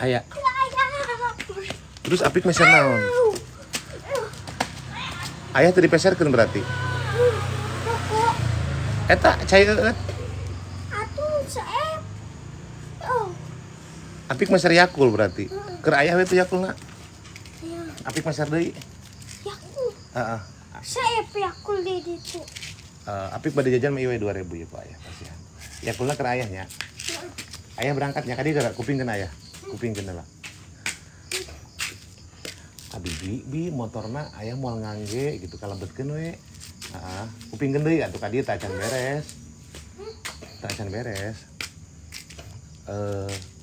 Ayah. Terus apik meser naon? Ayah tadi peserkeun berarti. Eta cai eut. Atuh saeb. Oh. Apik meser Yakul berarti. Keur ayah we teh Yakulna. Ya. Apik meser deui. Yakul. Heeh. Saeb Yakul di ditu. Apik bade jajan mah ieu 2.000 ya Pak ayah kasihan. Yakulna keur ayahnya. Ayah berangkatnya kadi geura kupingkeun ayah. Kupingkeun heula. Abi motorna ayah moal ngangge gitu kalebetkeun we. Heeh, kupingkeun deui atuh ka dieu teh acan beres. Teh acan beres.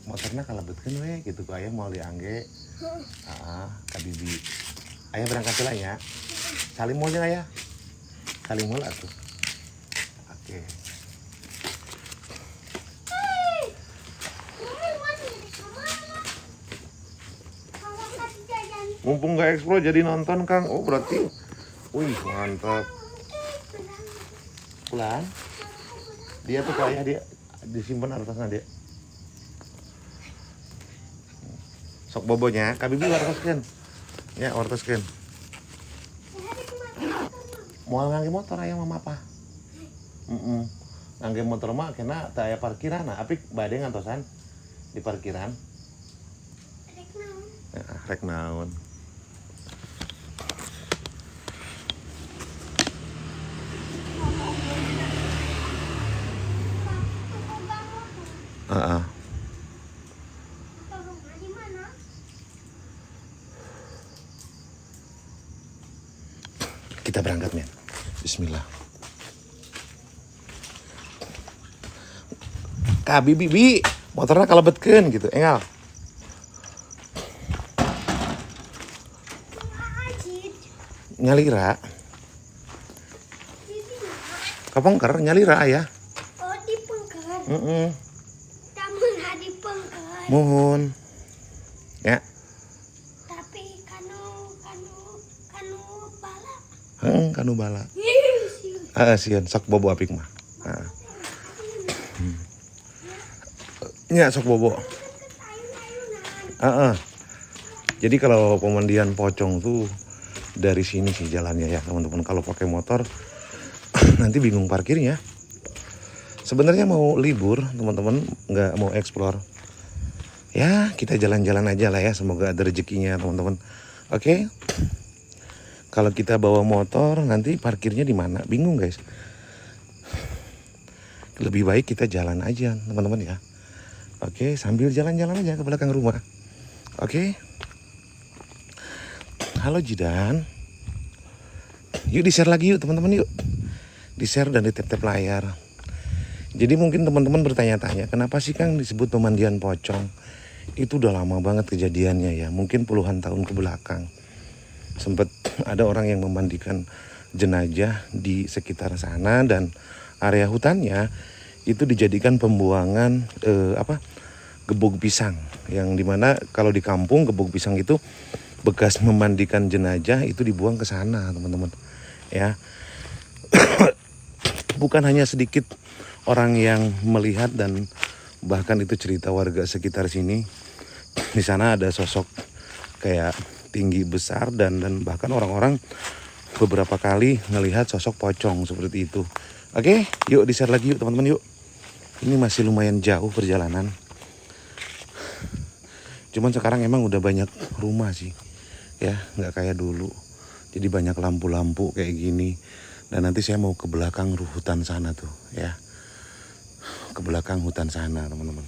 Motorna kalebetkeun we gitu ku ayah moal diangge. Heeh, ka bibi. Ayah berangkat heula nya. Salim moal jeung ayah. Salim moal atuh. Oke. Mumpung gak explore jadi nonton Kang. Oh berarti, wih mantap. Pulang. Dia tuh kayak dia disimpan atasnya dia. Sok bobonya, kabibi wartoskeun. Ya wartoskeun. Moal ngangge motor aya mama apa? Ngangge motor mah kena teu aya parkiran. Apik bade ngantosan di parkiran. Rek naon. Heeh. Kita berangkat, men. Bismillah. Kak bibi, motornya kalebetkeun gitu, engal. Nyalira. Kapongker nyalira aya. Oh dipengker. Tamun dipengker. Mohon. Ya. Tapi kanu bala. Kanu bala. Sieun sok bobo apik mah. Nya sok bobo. Jadi kalau pemandian Pocong tuh dari sini sih jalannya ya teman-teman. Kalau pakai motor nanti bingung parkirnya. Sebenarnya mau libur teman-teman, nggak mau explore. Ya kita jalan-jalan aja lah ya. Semoga ada rezekinya teman-teman. Oke. Kalau kita bawa motor nanti parkirnya di mana? Bingung guys. Lebih baik kita jalan aja teman-teman ya. Oke, sambil jalan-jalan aja ke belakang rumah. Oke. Halo Jidan. Yuk di-share lagi yuk teman-teman yuk. Di-share dan di-tap-tap layar. Jadi mungkin teman-teman bertanya-tanya, kenapa sih Kang disebut pemandian pocong? Itu udah lama banget kejadiannya ya. Mungkin puluhan tahun ke belakang. Sempat ada orang yang memandikan jenazah di sekitar sana dan area hutannya itu dijadikan pembuangan gebuk pisang, yang dimana kalau di kampung gebuk pisang itu bekas memandikan jenazah itu dibuang ke sana teman-teman ya. Bukan hanya sedikit orang yang melihat dan bahkan itu cerita warga sekitar sini. Di sana ada sosok kayak tinggi besar dan bahkan orang-orang beberapa kali ngelihat sosok pocong seperti itu. Oke, yuk di-share lagi yuk teman-teman yuk. Ini masih lumayan jauh perjalanan. Cuman sekarang emang udah banyak rumah sih. Ya, nggak kayak dulu. Jadi banyak lampu-lampu kayak gini. Dan nanti saya mau ke belakang hutan sana tuh, ya. Ke belakang hutan sana, teman-teman.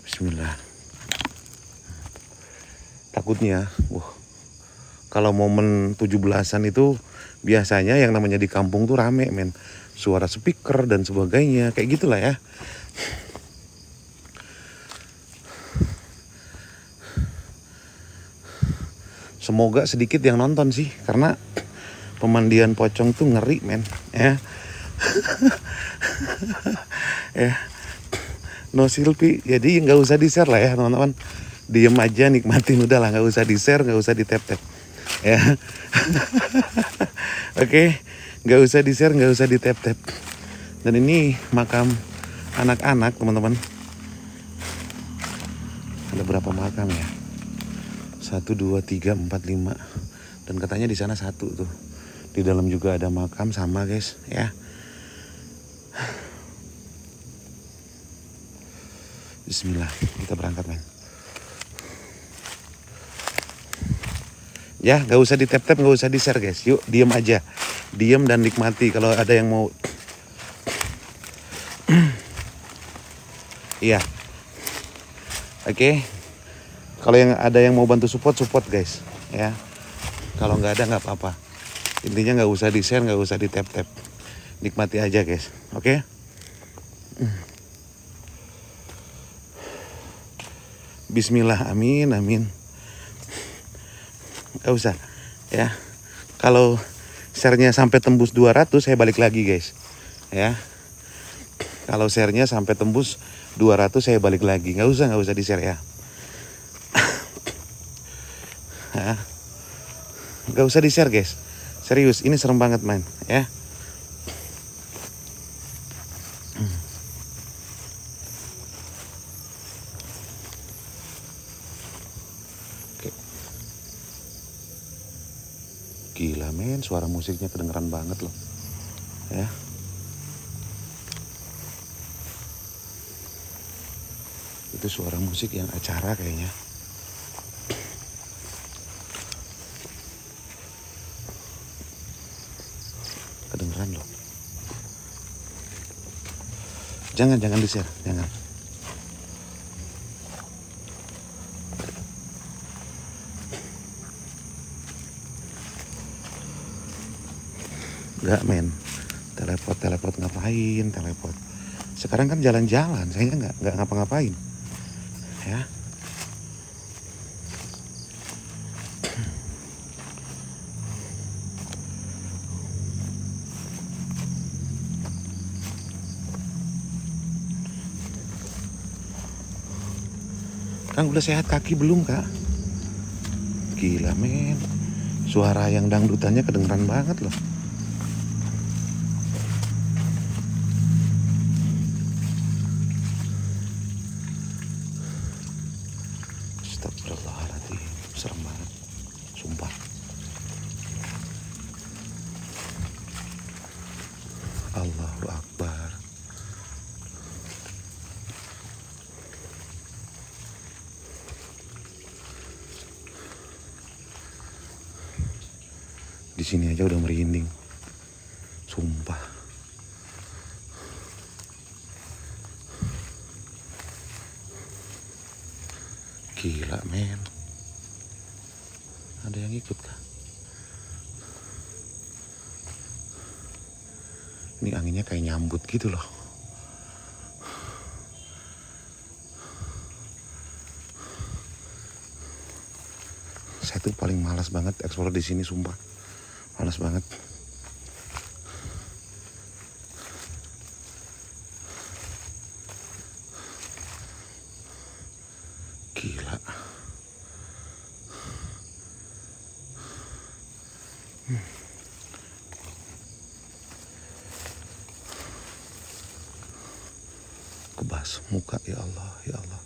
Bismillah. Takutnya, kalau momen 17-an itu biasanya yang namanya di kampung tuh rame, men. Suara speaker dan sebagainya, kayak gitulah ya. Semoga sedikit yang nonton sih, karena pemandian pocong tuh ngeri, men. Ya. Ya. No selfie, jadi nggak usah di-share lah ya, teman-teman. Diem aja, nikmatin udah lah, nggak usah di-share, nggak usah di-tap-tap. Ya. Oke. Nggak usah di-share, nggak usah di-tap-tap. Dan ini makam anak-anak teman-teman. berapa makam ya? 1, 2, 3, 4, 5. Dan katanya di sana 1 tuh. Di dalam juga ada makam sama guys ya. Bismillah, kita berangkat men. Ya, gak usah di tap-tap, gak usah di share guys. Yuk, diem aja. Diem dan nikmati. Kalau ada yang mau, iya. Oke. Kalau yang ada yang mau bantu support guys. Ya. Kalau nggak ada nggak apa-apa. Intinya nggak usah di share, nggak usah di tap-tap. Nikmati aja guys. Oke. Bismillah, amin, amin. Gak usah, ya. Kalau share-nya sampai tembus 200, saya balik lagi guys, ya. Kalau share-nya sampai tembus 200, saya balik lagi. Gak usah di share ya. Gak usah di share guys. Serius, ini serem banget man, ya. Gila men, suara musiknya kedengeran banget loh. Ya. Itu suara musik yang acara kayaknya. Kedengeran loh. Jangan di-share, jangan. Enggak men, teleport ngapain teleport? Sekarang kan jalan-jalan, saya nggak ngapa-ngapain, ya. Kang udah sehat kaki belum kak? Gila men, suara yang dangdutannya kedengeran banget loh. Astagfirullahaladzim, serem banget, sumpah. Allahu Akbar. Di sini aja udah merinding, sumpah. Gila men. Ada yang ikut kah? Ini anginnya kayak nyambut gitu loh. Saya tuh paling malas banget explore di sini sumpah. Malas banget. Gila. Kebas muka, ya Allah, ya Allah.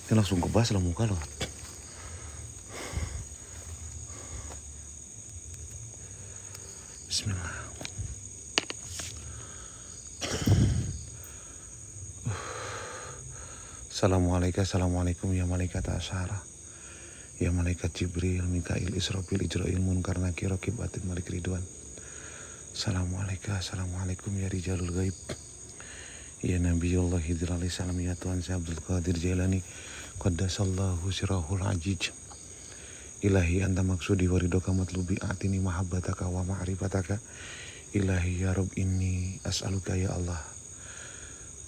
Ini langsung kebas lah muka loh. Bismillah. Assalamualaikum ya malaikat asyara. Ya malaikat Jibril, Mikail, Israfil, Ijrail, Munkar, Nakir, Raqib, Atid, Malik, Ridwan. Assalamualaikum ya Rijalul Ghaib. Ya Nabiullah Hidr alaihi salam, ya Tuhan saya Abdul Qadir Jailani. Qaddasallahu sirahul ajij. Ilahi anta maksudi waridoka matlubi atini mahabbataka wa ma'rifataka. Ilahi ya Rabb inni as'aluka ya Allah.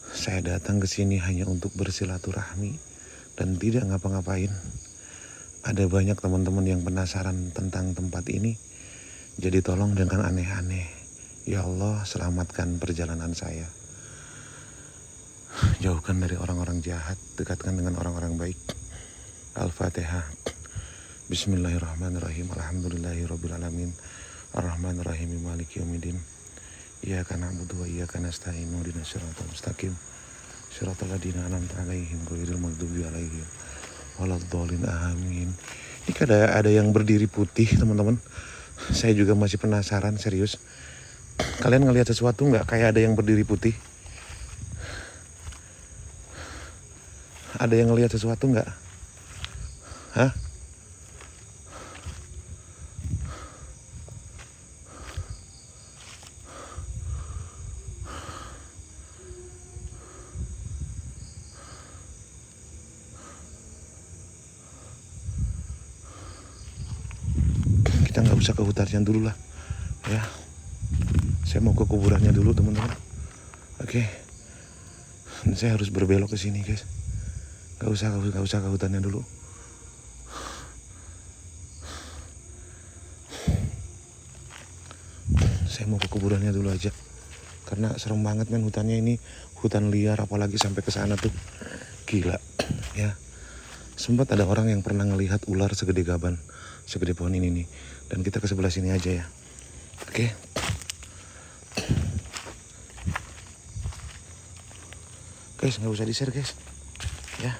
Saya datang ke sini hanya untuk bersilaturahmi dan tidak ngapa-ngapain. Ada banyak teman-teman yang penasaran tentang tempat ini. Jadi tolong dengan aneh-aneh. Ya Allah, selamatkan perjalanan saya. Jauhkan dari orang-orang jahat, dekatkan dengan orang-orang baik. Al-Fatihah. Bismillahirrahmanirrahim. Alhamdulillahirabbil alamin. Ar-Rahmanirrahim. Maliki yaumiddin. Iyyaka na'budu wa iyyaka nasta'in. Ihdinas siratal mustaqim. Siratal ladzina an'amta 'alaihim ghairil maghdubi 'alaihim waladdallin. Amin. Ini kan ada yang berdiri putih, teman-teman. Saya juga masih penasaran, serius. Kalian ngelihat sesuatu nggak kayak ada yang berdiri putih? Ada yang ngelihat sesuatu nggak? Hah? Kita nggak usah ke hutannya dulu lah, ya. Saya mau ke kuburannya dulu, teman-teman. Oke. Saya harus berbelok ke sini, guys. Gak usah ke hutannya dulu. Saya mau ke kuburannya dulu aja. Karena serem banget kan hutannya ini, hutan liar, apalagi sampai ke sana tuh. Gila, ya. Sempat ada orang yang pernah ngelihat ular segede gaban, segede pohon ini nih. Dan kita ke sebelah sini aja ya. Oke. Guys, nggak usah di-share, guys. Ya.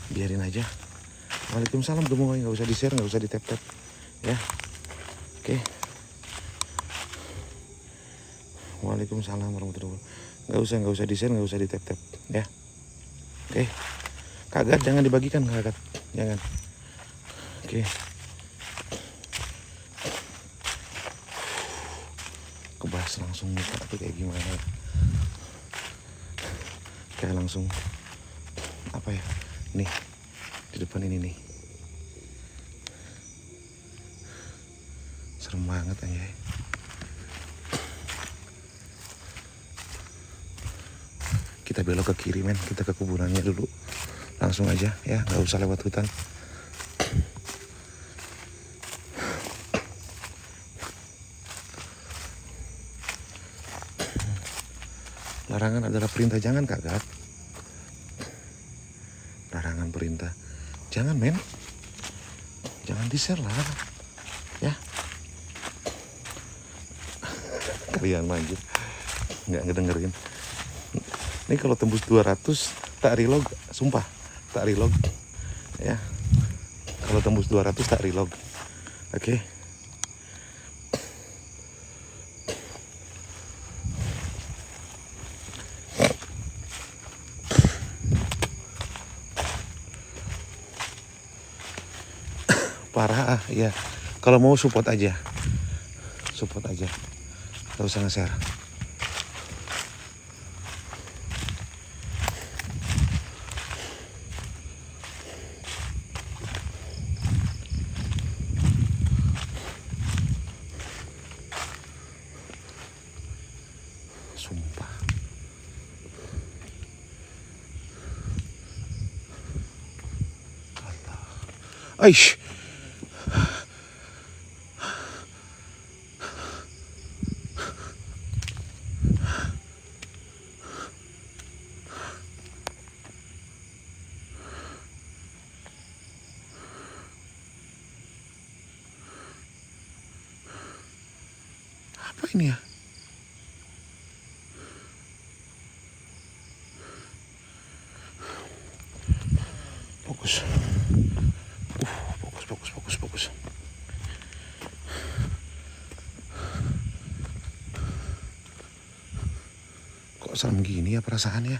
Biarin aja. Waalaikumsalam gemoy, nggak usah di-share, nggak usah di-tap-tap. Ya. Oke. Waalaikumsalam warahmatullahi wabarakatuh. Nggak usah di-share, nggak usah di-tap-tap. Ya. Oke. Kagak, jangan dibagikan, kagak. Jangan. Oke. Kebahas langsung muka tuh kayak gimana. Kayak langsung apa ya, nih di depan ini nih, serem banget anjay. Kita belok ke kiri, men. Kita ke kuburannya dulu langsung aja ya, nggak usah lewat hutan. Larangan adalah perintah, jangan kagak. Larangan perintah, jangan, men. Jangan di-share lah, ya. Kalian lanjut, nggak ngedengerin. Ini kalau tembus 200 tak reload, sumpah tak reload, ya. Kalau tembus 200 tak reload, oke. Parah, ya. Kalau mau support aja, gak usah nge-share. Sumpah. Allah. Aish. Apa ini ya? Fokus. Fokus. Kok serem gini ya perasaannya?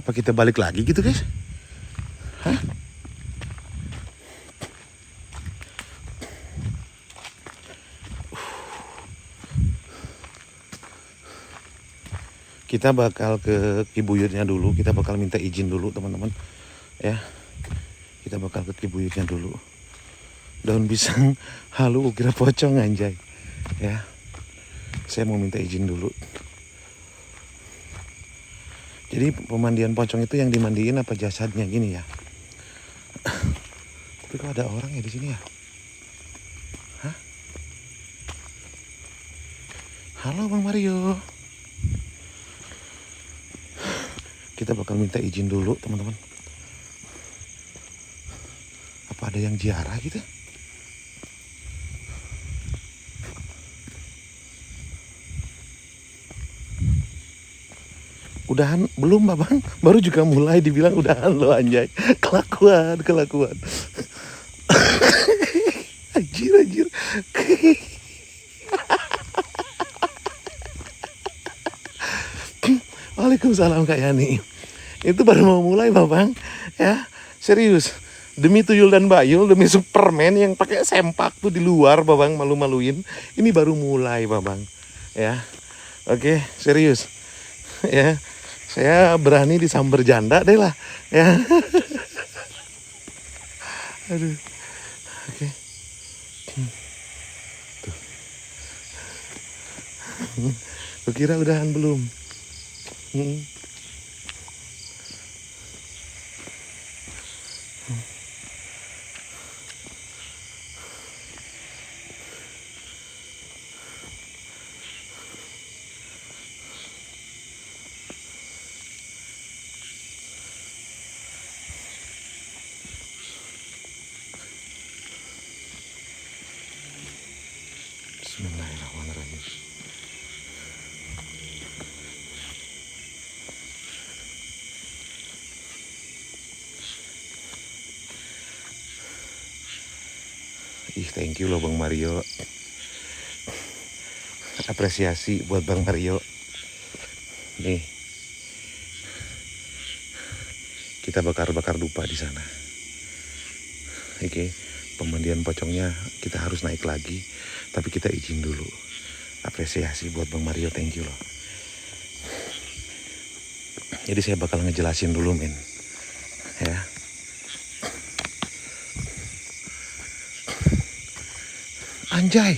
Apa kita balik lagi gitu, guys? Hah? Kita bakal ke Kibuyutnya dulu, kita bakal minta izin dulu, teman-teman. Ya. Kita bakal ke Kibuyutnya dulu. Daun pisang halu ukir pocong, anjay. Ya. Saya mau minta izin dulu. Jadi pemandian pocong itu yang dimandiin apa jasadnya gini ya? Tapi kok ada orang ya di sini ya? Hah? Halo Bang Mario. Kita bakal minta izin dulu, teman-teman. ada yang ziarah gitu. Udahan belum babang, baru juga mulai dibilang udahan lo anjay. Kelakuan. Anjir. Waalaikumsalam Kak Yani. Itu baru mau mulai babang, ya serius. Demi tuyul dan bayul, demi Superman yang pakai sempak tuh di luar babang, malu-maluin. Ini baru mulai babang, ya. Oke, serius, ya. Saya berani disamber janda deh lah, ya. Aduh, oke. Tuh. Lu kira udahan belum? Bismillahirrahmanirrahim. Thank you loh Bang Mario. Apresiasi buat Bang Mario. Nih, kita bakar dupa di sana. Oke, pemandian pocongnya kita harus naik lagi, tapi kita izin dulu. Apresiasi buat Bang Mario, thank you loh. Jadi saya bakal ngejelasin dulu men, ya. Anjay,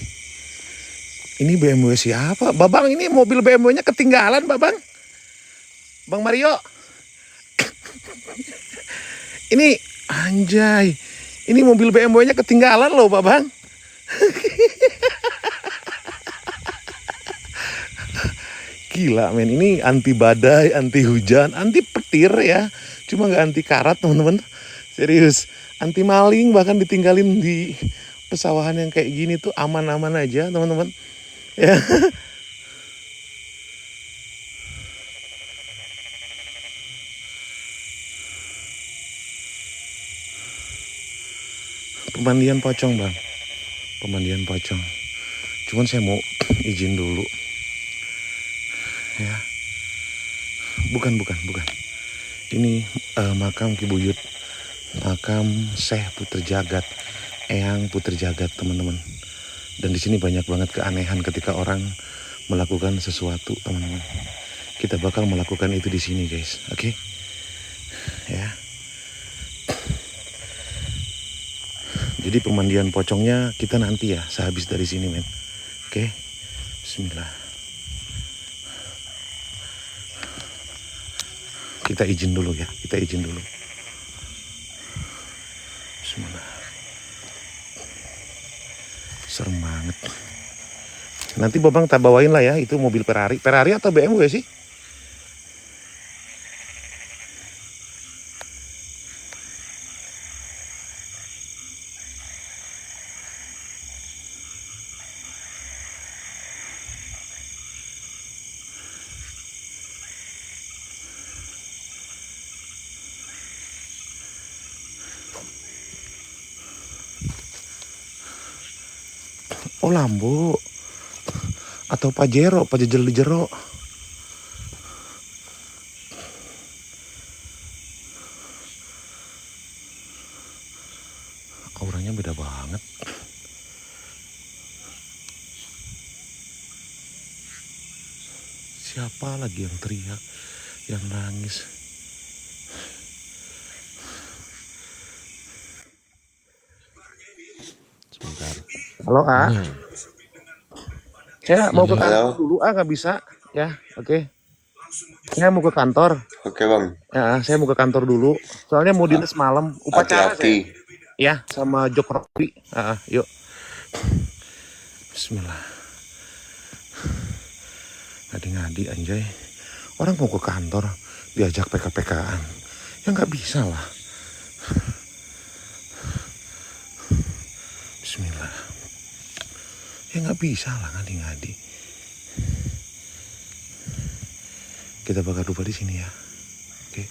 ini BMW siapa? Babang, ini mobil BMW-nya ketinggalan babang. Bang Mario. Ini anjay, ini mobil BMW-nya ketinggalan loh babang. Gila men, ini anti badai, anti hujan, anti petir ya. Cuma gak anti karat teman-teman. Serius, anti maling, bahkan ditinggalin di pesawahan yang kayak gini tuh aman-aman aja teman-teman. Ya. Pemandian pocong bang, pemandian pocong. Cuman saya mau izin dulu. Ya, bukan. Ini makam Ki Buyut, makam Syekh Puter Jagat, Eyang Puter Jagat teman-teman. Dan di sini banyak banget keanehan ketika orang melakukan sesuatu teman-teman. Kita bakal melakukan itu di sini guys, oke? Ya. Jadi pemandian pocongnya kita nanti ya, sehabis dari sini men. Oke, bismillah. Kita izin dulu ya, Bismillah. Serem banget. Nanti babang tak bawain lah ya, itu mobil Ferrari atau BMW sih? Oh Lambo atau Pajero, Pajejel di jero. Auranya beda banget. Siapa lagi yang teriak, yang nangis? Sebentar. Halo A. Saya mau ke kantor dulu nggak bisa ya, oke. Saya mau ke kantor. Oke bang. Ya, saya mau ke kantor dulu. Soalnya mau dinas malam, upacara Hati-hati. Ya, sama Jok Robi. Yuk. Bismillah. Ngadi-ngadi anjay. Orang mau ke kantor, diajak PK-PKan. Ya nggak bisa lah. Ya nggak bisa lah ngadi-ngadi. Kita bakar dupa di sini ya. Oke.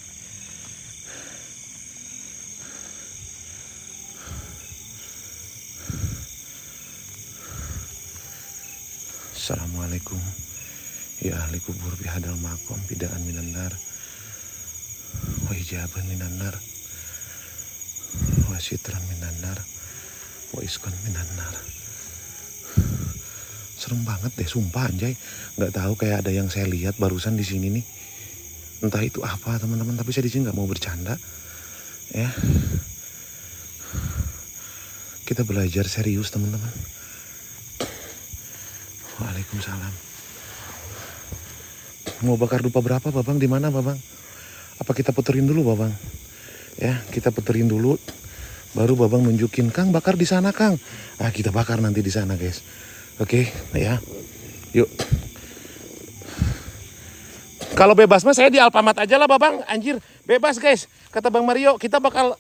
Assalamualaikum ya ahli kubur bihadal makom bidaan minanar wa hijaban minanar wa sitran minanar wa iskon minanar. Serem banget deh, sumpah anjay. Nggak tahu, kayak ada yang saya lihat barusan di sini nih. Entah itu apa teman-teman, tapi saya di sini nggak mau bercanda. Ya, kita belajar serius teman-teman. Waalaikumsalam. Mau bakar dupa berapa, Babang? Di mana, Babang? Apa kita puterin dulu, Babang? Ya, kita puterin dulu. Baru Babang nunjukin, Kang, bakar di sana, Kang. Ah, kita bakar nanti di sana, guys. Oke, ya. Yuk. Kalau bebas mah saya di Alfamart aja lah, Babang. Anjir, bebas, guys. Kata Bang Mario, kita bakal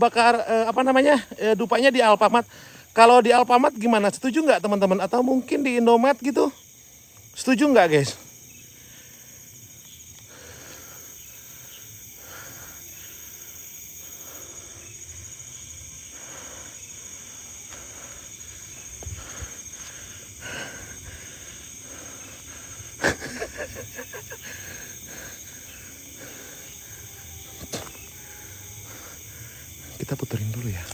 bakar dupanya di Alfamart. Kalau di Alfamart gimana? Setuju nggak, teman-teman? Atau mungkin di Indomaret gitu? Setuju nggak, guys? Kita puterin dulu ya.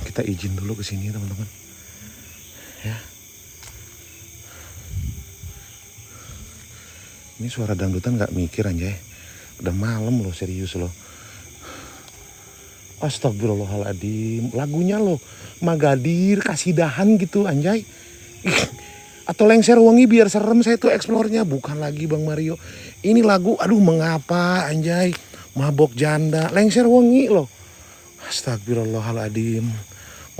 Kita izin dulu ke sini, teman-teman. Ya. Ini suara dangdutan nggak mikir anjay. Udah malam loh, serius loh. Astagfirullahaladzim. Lagunya loh Magadir, Kasidahan gitu anjay. Atau Lengser Wangi biar serem saya tuh eksplornya. Bukan lagi Bang Mario. Ini lagu aduh mengapa anjay. Mabok Janda, Lengser Wangi loh. Astagfirullahaladzim.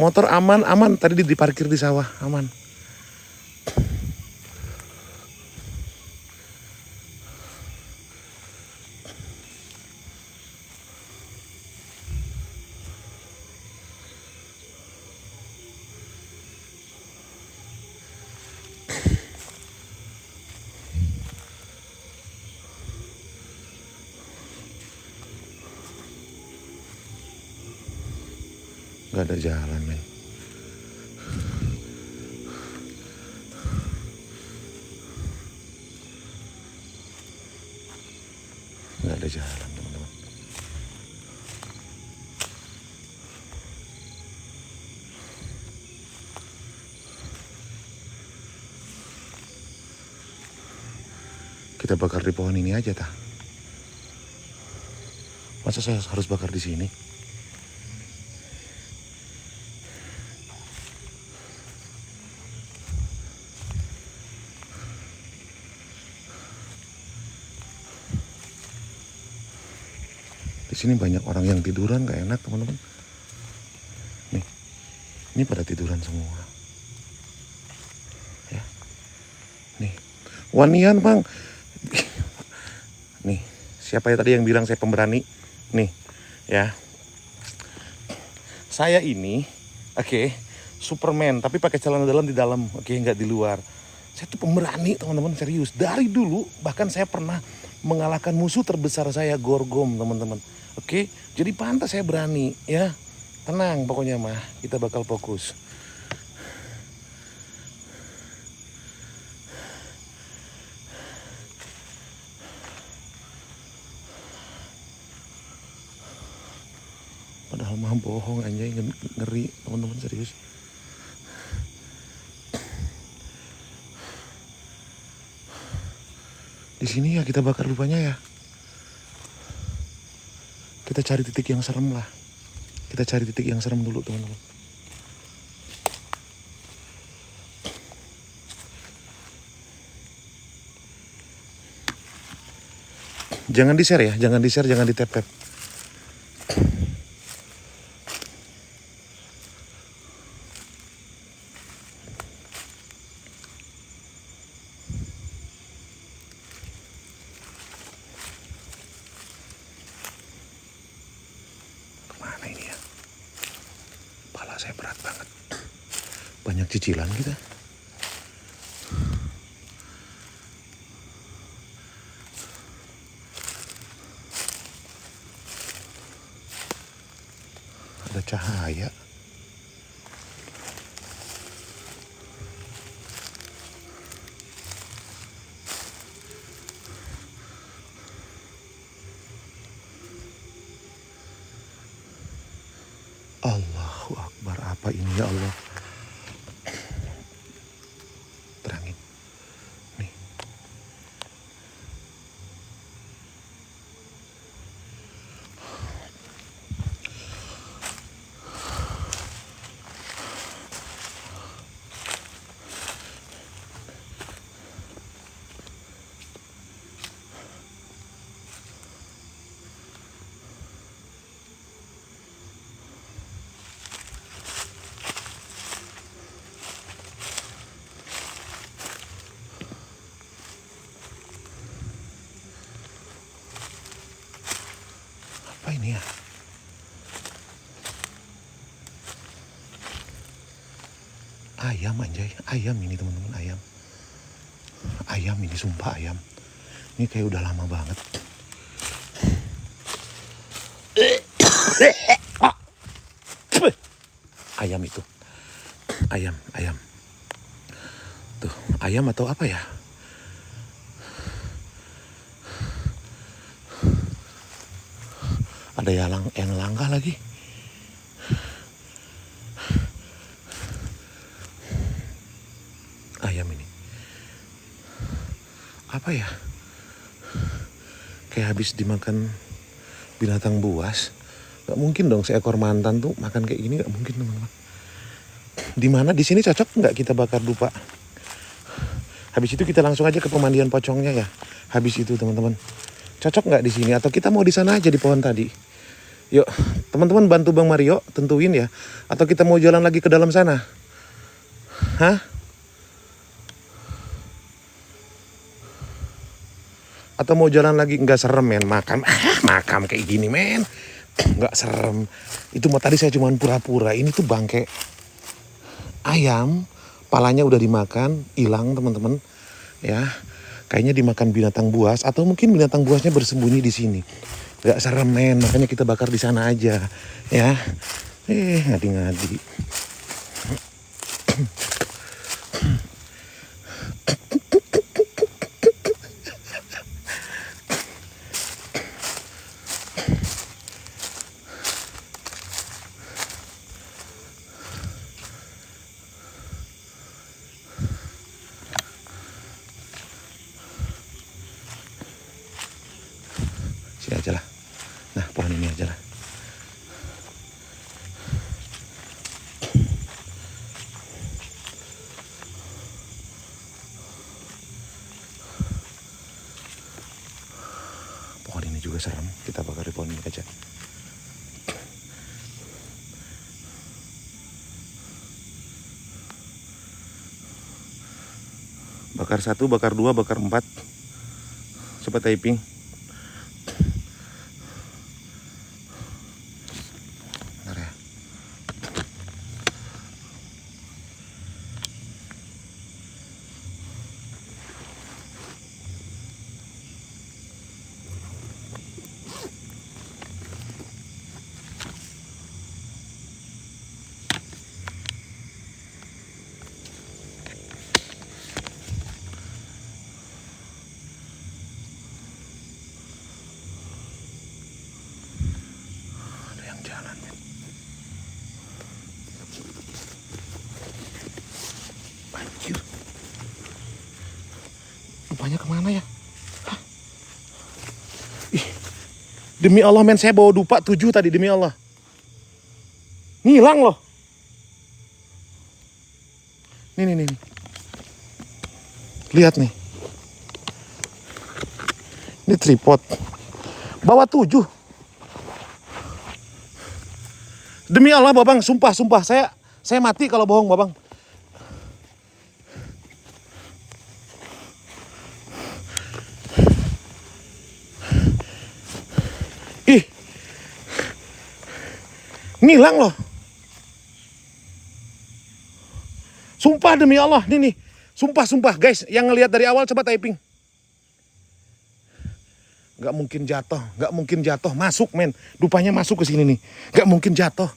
Motor aman. Tadi diparkir di sawah, aman. Gak ada jalan, men. Gak ada jalan, teman-teman. Kita bakar di pohon ini aja, tah. Masa saya harus bakar di sini? Di sini banyak orang yang tiduran, gak enak teman-teman. Nih, ini pada tiduran semua. Ya, nih, wanian Bang. Nih, siapa ya tadi yang bilang saya pemberani? Nih, ya. Saya ini, oke, Superman, tapi pakai celana dalam di dalam, oke, nggak di luar. Saya tuh pemberani teman-teman, serius. Dari dulu, bahkan saya pernah mengalahkan musuh terbesar saya, Gorgom teman-teman. Oke, jadi pantas saya berani ya. Tenang pokoknya mah, kita bakal fokus. Padahal mah bohong anjay, ngeri teman-teman, serius. Di sini ya kita bakar lupanya ya. Kita cari titik yang serem lah. Kita cari titik yang serem dulu teman-teman. Jangan di-share ya, jangan di-share, jangan di-tap-tap. Kemana ini ya? Kepala saya berat banget. Banyak cicilan kita. Ada cahaya. Allahu Akbar, apa ini ya Allah? Terangin. Nih. Apa ini ya? Ayam anjay, ayam ini teman-teman, ayam. Ayam ini, sumpah ayam. Ini kayak udah lama banget. Ayam itu. Ayam. Tuh, ayam atau apa ya? Ada yang langka lagi. Ayam ini. Apa ya? Kayak habis dimakan binatang buas. Gak mungkin dong seekor mantan tuh makan kayak gini, gak mungkin teman-teman. Di mana di sini cocok nggak kita bakar dupa? Habis itu kita langsung aja ke pemandian pocongnya ya. Habis itu teman-teman. Cocok nggak di sini atau kita mau di sana aja di pohon tadi? Yuk, teman-teman bantu Bang Mario tentuin ya. Atau kita mau jalan lagi ke dalam sana? Hah? Atau mau jalan lagi? Nggak serem men, makam kayak gini men. Nggak serem. Itu mah tadi saya cuma pura-pura. Ini tuh bangke ayam, palanya udah dimakan, hilang teman-teman. Ya, kayaknya dimakan binatang buas atau mungkin binatang buasnya bersembunyi di sini. Gak serem men, makanya kita bakar di sana aja, ya. Ngadi-ngadi. Sini aja lah. Nah, pohon ini aja lah. Pohon ini juga serem. Kita bakar di pohon ini aja. Bakar 1, bakar 2, bakar 4. Coba typing. Bentar ya. Jalan men. Anjir. Rupanya kemana ya? Hah? Ih. Demi Allah men, saya bawa dupa 7 tadi, demi Allah. Ngilang loh. Nih. Lihat nih. Ini tripod. Bawa 7. Demi Allah Babang, sumpah saya mati kalau bohong Babang. Ih. Ngilang loh. Sumpah demi Allah, nih. Sumpah guys, yang ngelihat dari awal coba typing. Gak mungkin jatuh, masuk men. Dupanya masuk ke sini nih. Gak mungkin jatuh.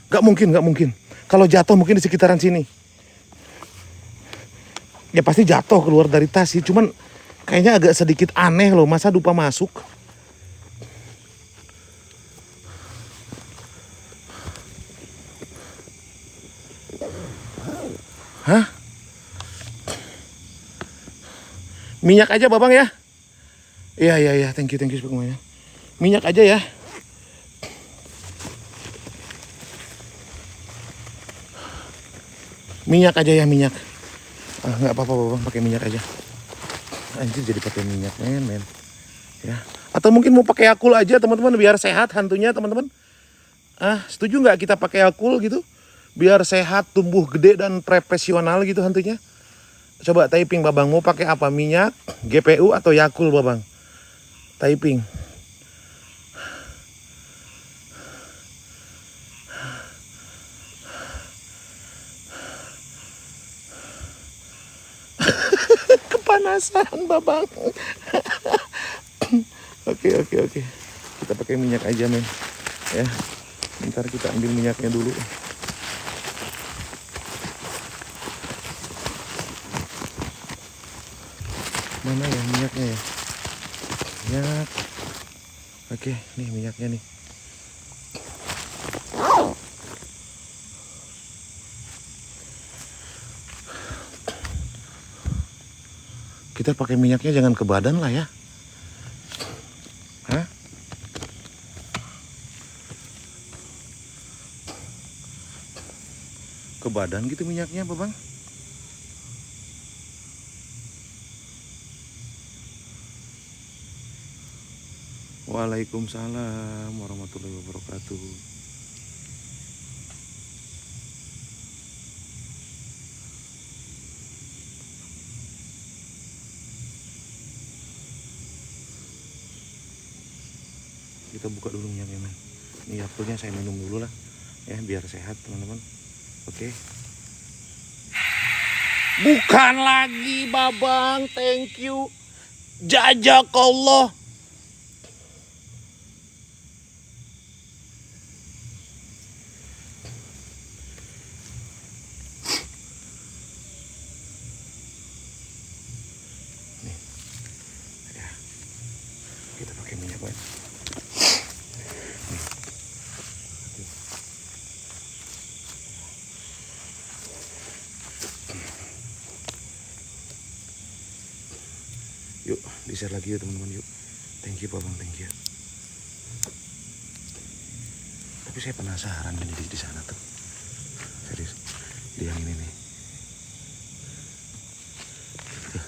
Gak mungkin. Kalau jatuh mungkin di sekitaran sini. Ya pasti jatuh keluar dari tas sih, cuman kayaknya agak sedikit aneh loh, masa dupa masuk. Hah? Minyak aja babang ya? Iya, thank you semuanya. Minyak aja ya. Minyak aja ya, minyak. Nggak apa-apa babang, pakai minyak aja. Anjir jadi pakai minyak men. Ya. Atau mungkin mau pakai Yakult aja teman-teman biar sehat hantunya teman-teman. Setuju nggak kita pakai Yakult gitu? Biar sehat, tumbuh gede dan profesional gitu hantunya. Coba typing babang, mau pakai apa? Minyak, GPU atau Yakult babang? Typing. Kepanasan babang. Oke. Kita pakai minyak aja men. Ya. Ntar kita ambil minyaknya dulu. Mana ya minyaknya ya? Minyak. Oke, nih minyaknya nih. Kita pakai minyaknya jangan ke badan lah ya. Hah? Ke badan gitu minyaknya, babang? Waalaikumsalam warahmatullahi wabarakatuh. Kita buka dulu minyaknya men. Ini Yakultnya saya minum dulu lah. Ya biar sehat teman-teman. Oke. Bukan lagi babang, thank you. Jazakallah. Kita pakai minyak men. Yuk, di-share lagi ya teman-teman yuk. Thank you babang, thank you. Tapi saya penasaran di sana tuh. Serius. Di yang ini nih. Tuh.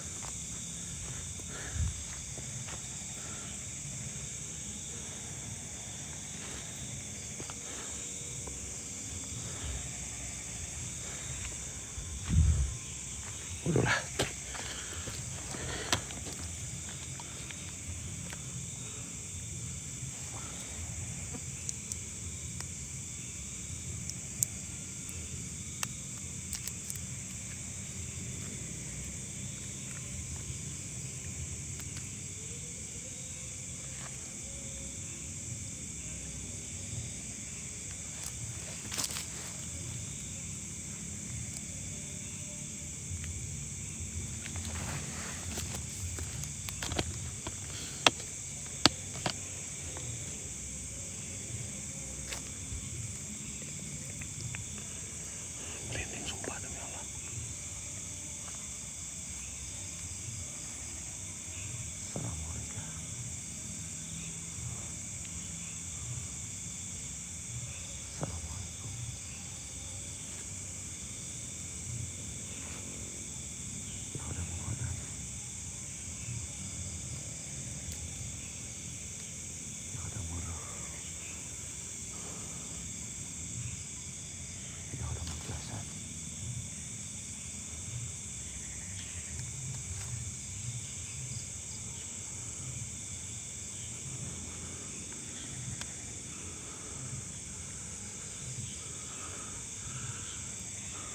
Udahlah.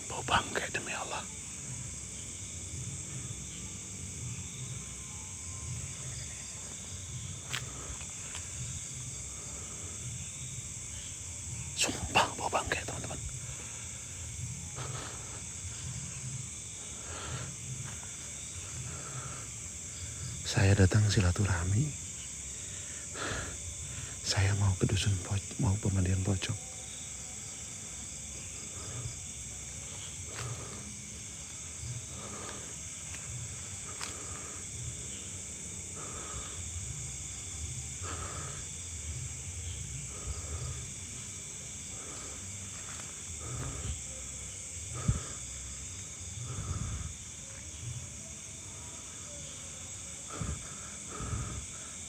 Bau bangkai demi Allah. Sumpah bau bangkai teman-teman. Saya datang silaturahmi. Saya mau ke dusun mau pemandian pocong.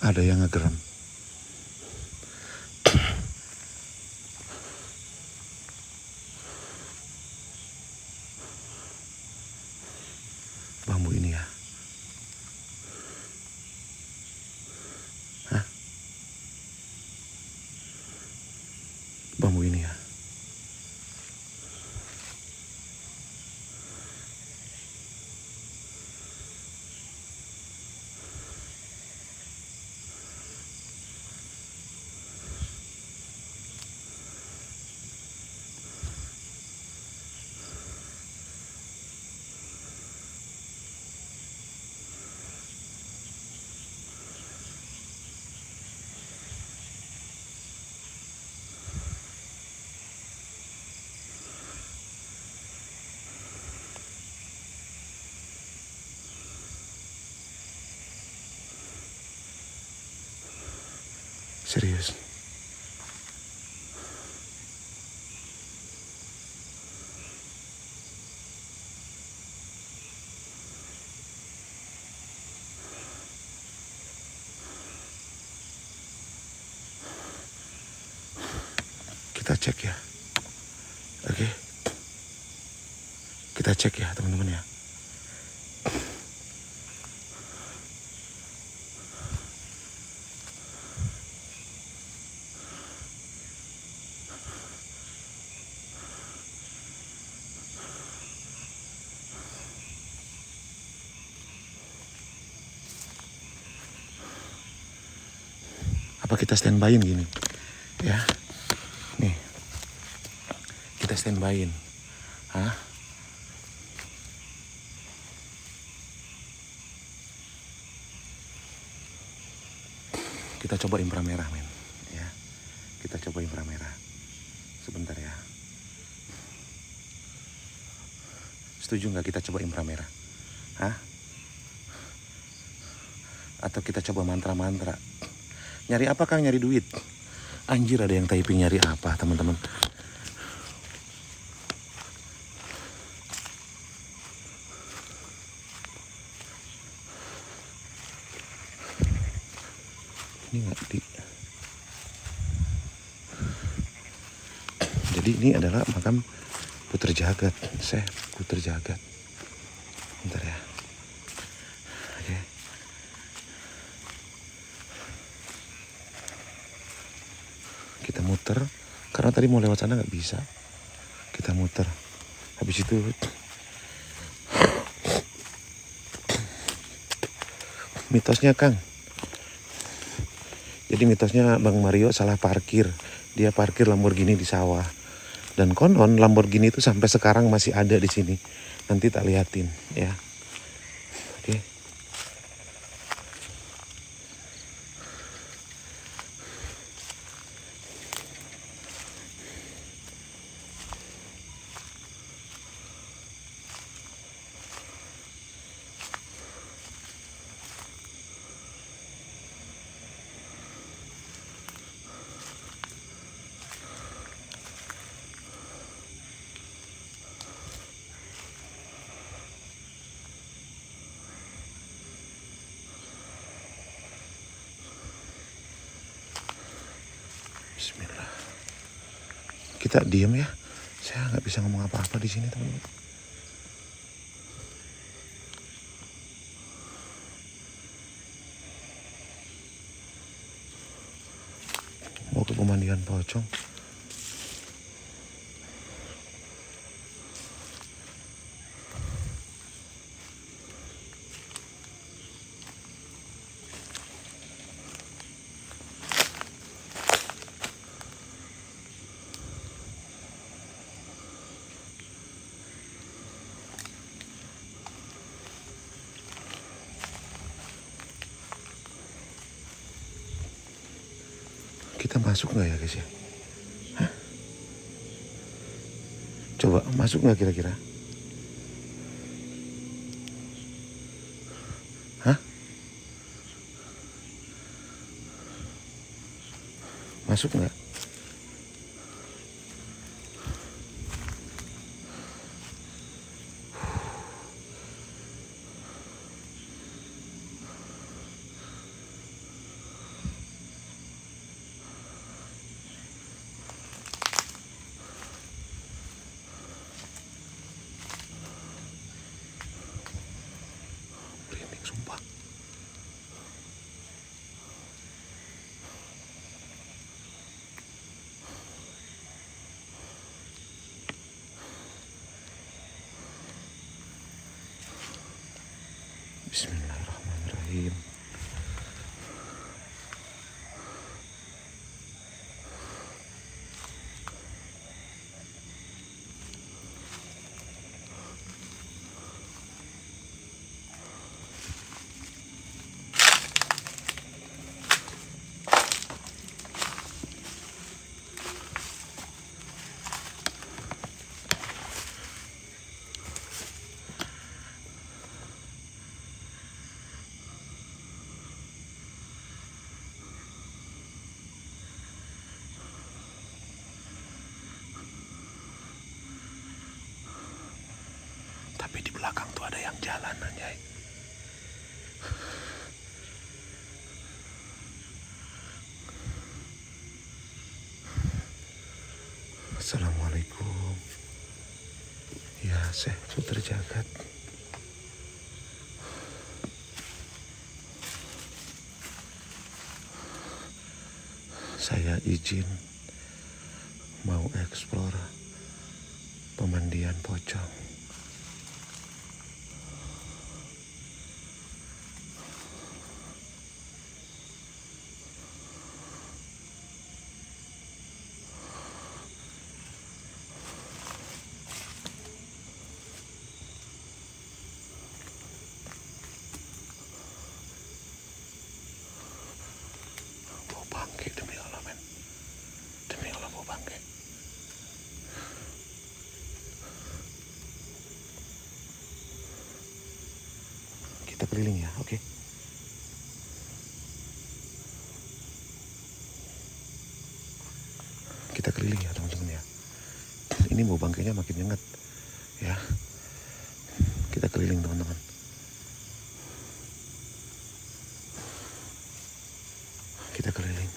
Ada yang ngegerem. Bambu ini ya. Hah? Bambu ini ya. Serius. Kita cek ya. Oke. Kita cek ya teman-teman ya. Apa kita standbyin gini? Ya. Nih. Kita standbyin. Hah? Kita coba inframerah, men. Ya. Kita coba inframerah. Sebentar ya. Setuju nggak kita coba inframerah? Hah? Atau kita coba mantra-mantra? Nyari apa Kang? Nyari duit. Anjir, ada yang typing nyari apa teman-teman? Ini nggak di. Jadi ini adalah makam Puter Jagat. Saya Puter Jagat. Bentar ya. Oke. Kita muter. Karena tadi mau lewat sana nggak bisa. Kita muter. Habis itu mitosnya Kang. Jadi mitosnya Bang Mario salah parkir. Dia parkir Lamborghini di sawah. Dan konon Lamborghini itu sampai sekarang masih ada di sini. Nanti tak liatin ya. Oke. Bismillah. Kita diem ya. Saya nggak bisa ngomong apa-apa di sini teman-teman. Mau ke pemandian pocong. Kita masuk nggak ya guys ya? Hah? Coba masuk nggak kira-kira? Hah? Masuk nggak? Merinding sumpah. Bismillahirrahmanirrahim. Tapi di belakang tuh ada yang jalan anjay. Assalamualaikum. Ya, Syekh Putra Jagat. Saya izin mau eksplor pemandian pocong. Bau bangke demi Allah men. Demi Allah bau bangke. Kita keliling ya, oke. Kita keliling ya teman-teman ya. Ini bau bangkainya makin nyengat ya. Kita keliling teman-teman. Kita keliling.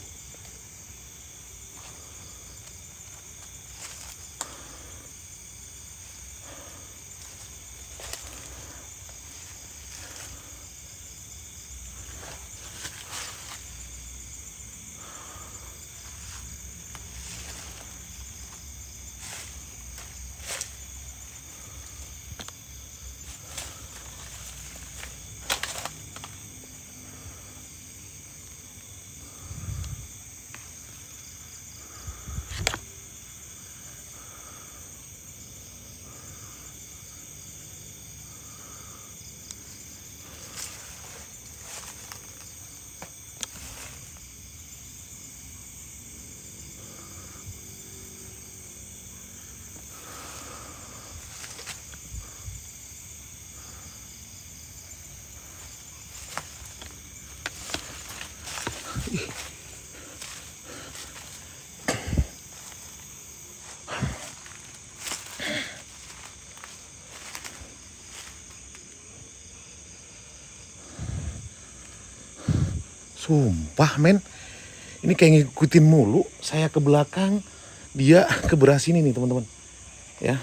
Sumpah men, ini kayak ngikutin mulu. Saya ke belakang, dia ke beras sini nih teman-teman. Ya.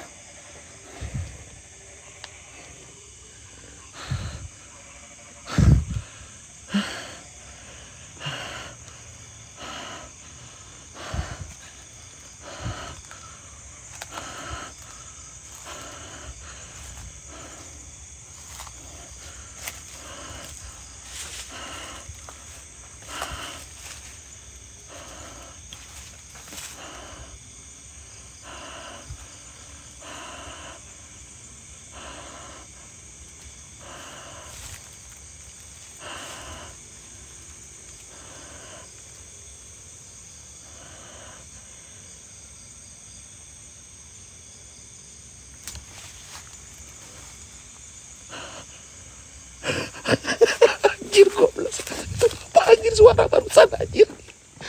Barusan anjir.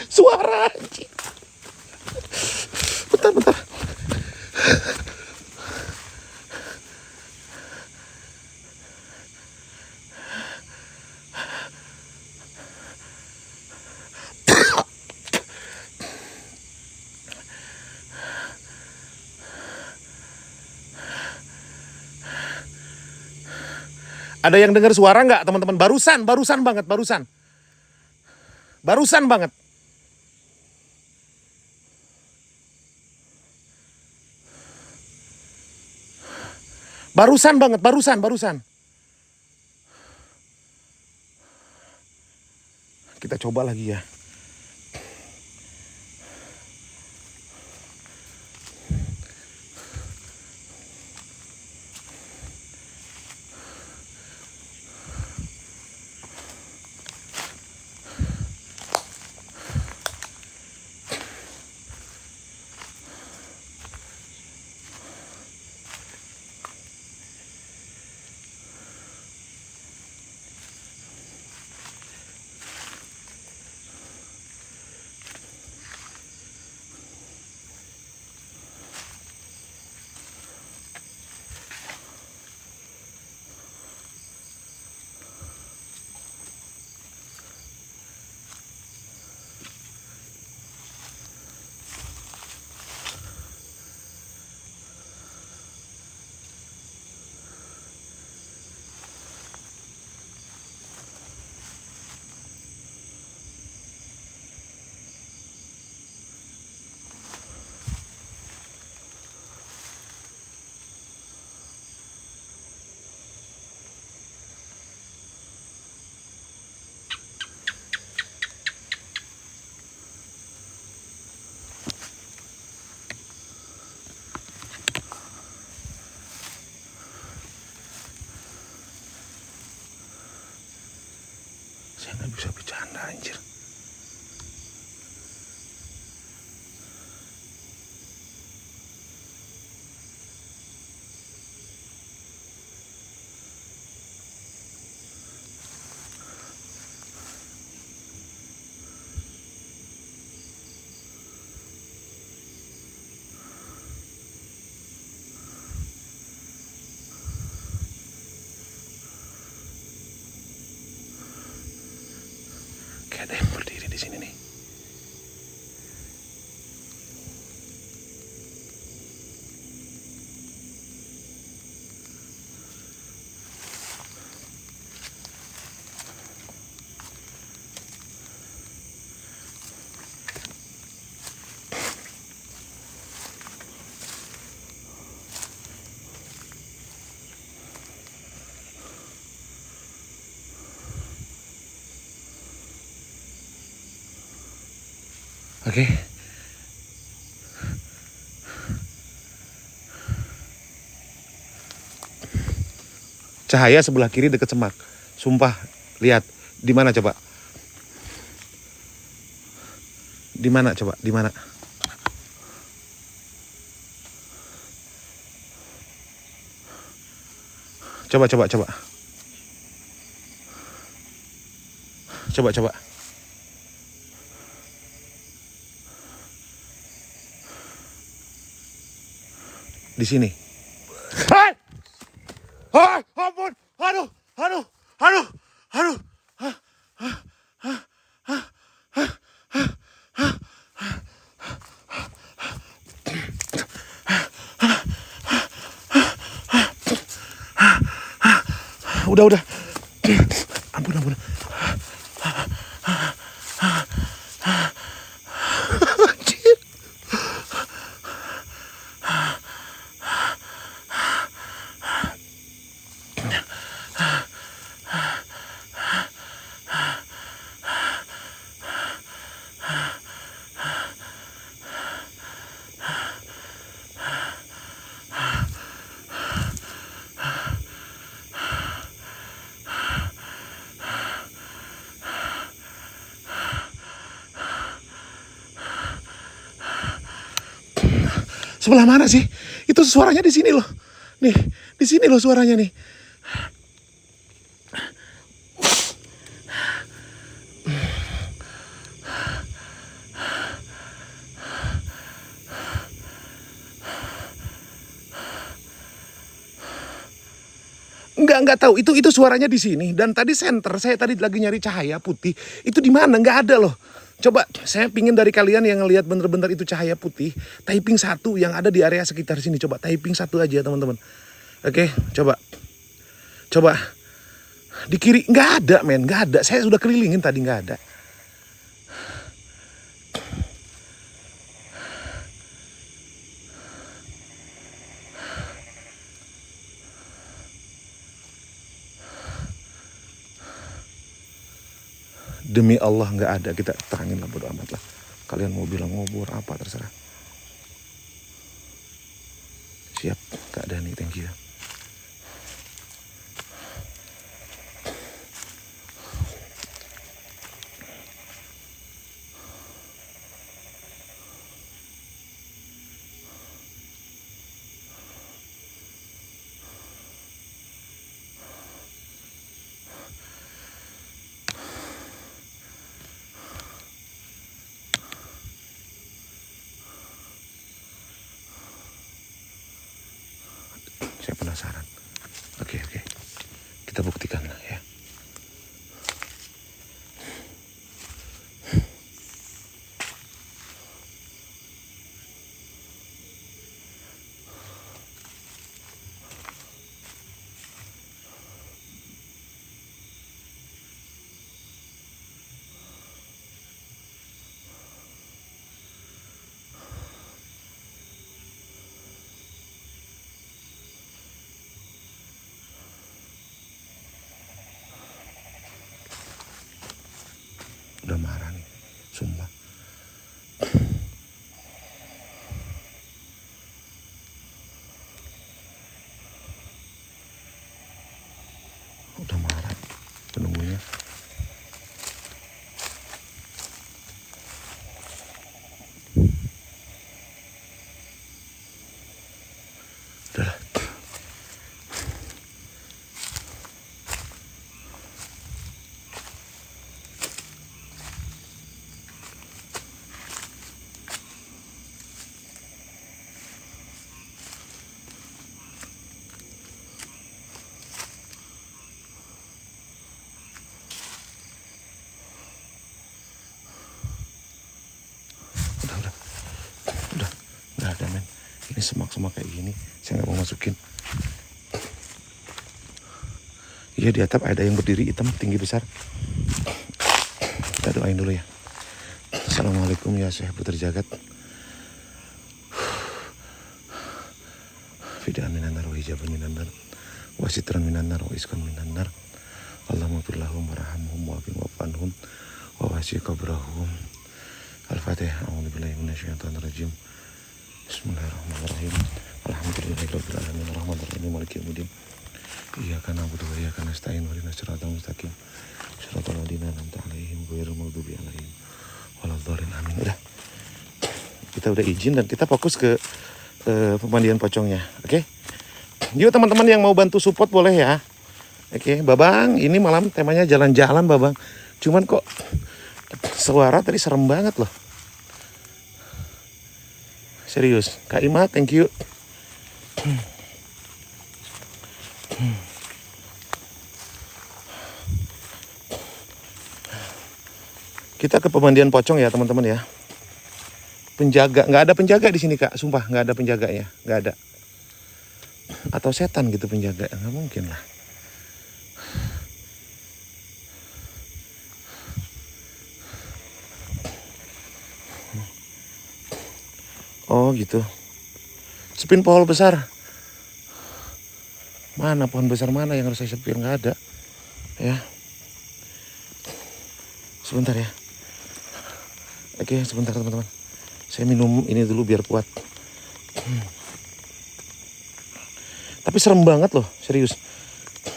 Suara anjir. Bentar. Ada yang dengar suara nggak teman-teman? Barusan banget. Barusan banget. Barusan. Kita coba lagi ya. Saya nggak bisa bercanda anjir. Kayak ada yang berdiri di sini nih. Oke. Cahaya sebelah kiri dekat semak. Sumpah, lihat. Di mana coba? Di mana coba? Di mana? Coba. Coba. Di sini. Hai! Hai, ampun. Aduh. Udah. Ampun. Anjir. Sebelah mana sih? Itu suaranya di sini loh. Nih, di sini loh suaranya nih. Enggak tahu. Itu suaranya di sini. Dan tadi senter, saya tadi lagi nyari cahaya putih. Itu di mana? Enggak ada loh. Coba saya pingin dari kalian yang ngelihat bener-bener itu cahaya putih. Typing 1 yang ada di area sekitar sini. Coba typing 1 aja teman-teman. Oke, coba. Coba. Di kiri nggak ada men, nggak ada. Saya sudah kelilingin tadi nggak ada. Demi Allah nggak ada, kita terangin lah, bodo amat lah. Kalian mau bilang ngobor apa terserah. Siap, Kak Dani, thank you. Saya penasaran. Oke. Kita buktikan lah ya. Udah marah nih, sumpah. Udah marah penunggunya. Udah lah. Udah, nggak ada men. Ini semak-semak kayak gini, saya nggak mau masukin. Iya, di atap ada yang berdiri hitam tinggi besar. Kita doain dulu ya. Assalamualaikum ya Syekh Putri Jagat. Fidaan minanar wa hijaban minanar wa sitran minanar wa iskan minanar. Allahumma fir lahum warhamhum wa wa'fu wa wasi' qabrahum. Al-Fatihah. A'udzubillahi minasyaitonir rajim. Bismillahirrahmanirrahim. Alhamdulillahirabbil alamin arrahmanir rahim maliki yaumiddin. Iyyaka na'budu wa iyyaka nasta'in ihdinas siratal mustaqim. Shiratal ladzina an'amta 'alaihim ghairil maghdubi 'alaihim waladdallin. Amin. Udah. Kita udah izin dan kita fokus ke pemandian pocongnya. Oke. Yuk teman-teman yang mau bantu support boleh ya. Oke, Babang, ini malam temanya jalan-jalan Babang. Cuman kok suara tadi serem banget loh. Serius. Kak Ima, thank you. Kita ke pemandian pocong ya teman-teman ya. Penjaga, nggak ada penjaga di sini Kak. Sumpah nggak ada penjaganya, nggak ada. Atau setan gitu penjaga, nggak mungkin lah. Oh gitu. Sepin pohon besar. Mana pohon besar mana yang harus saya sepin? Nggak ada. Ya. Sebentar ya. Oke, sebentar teman-teman. Saya minum ini dulu biar kuat. Tapi serem banget loh, serius.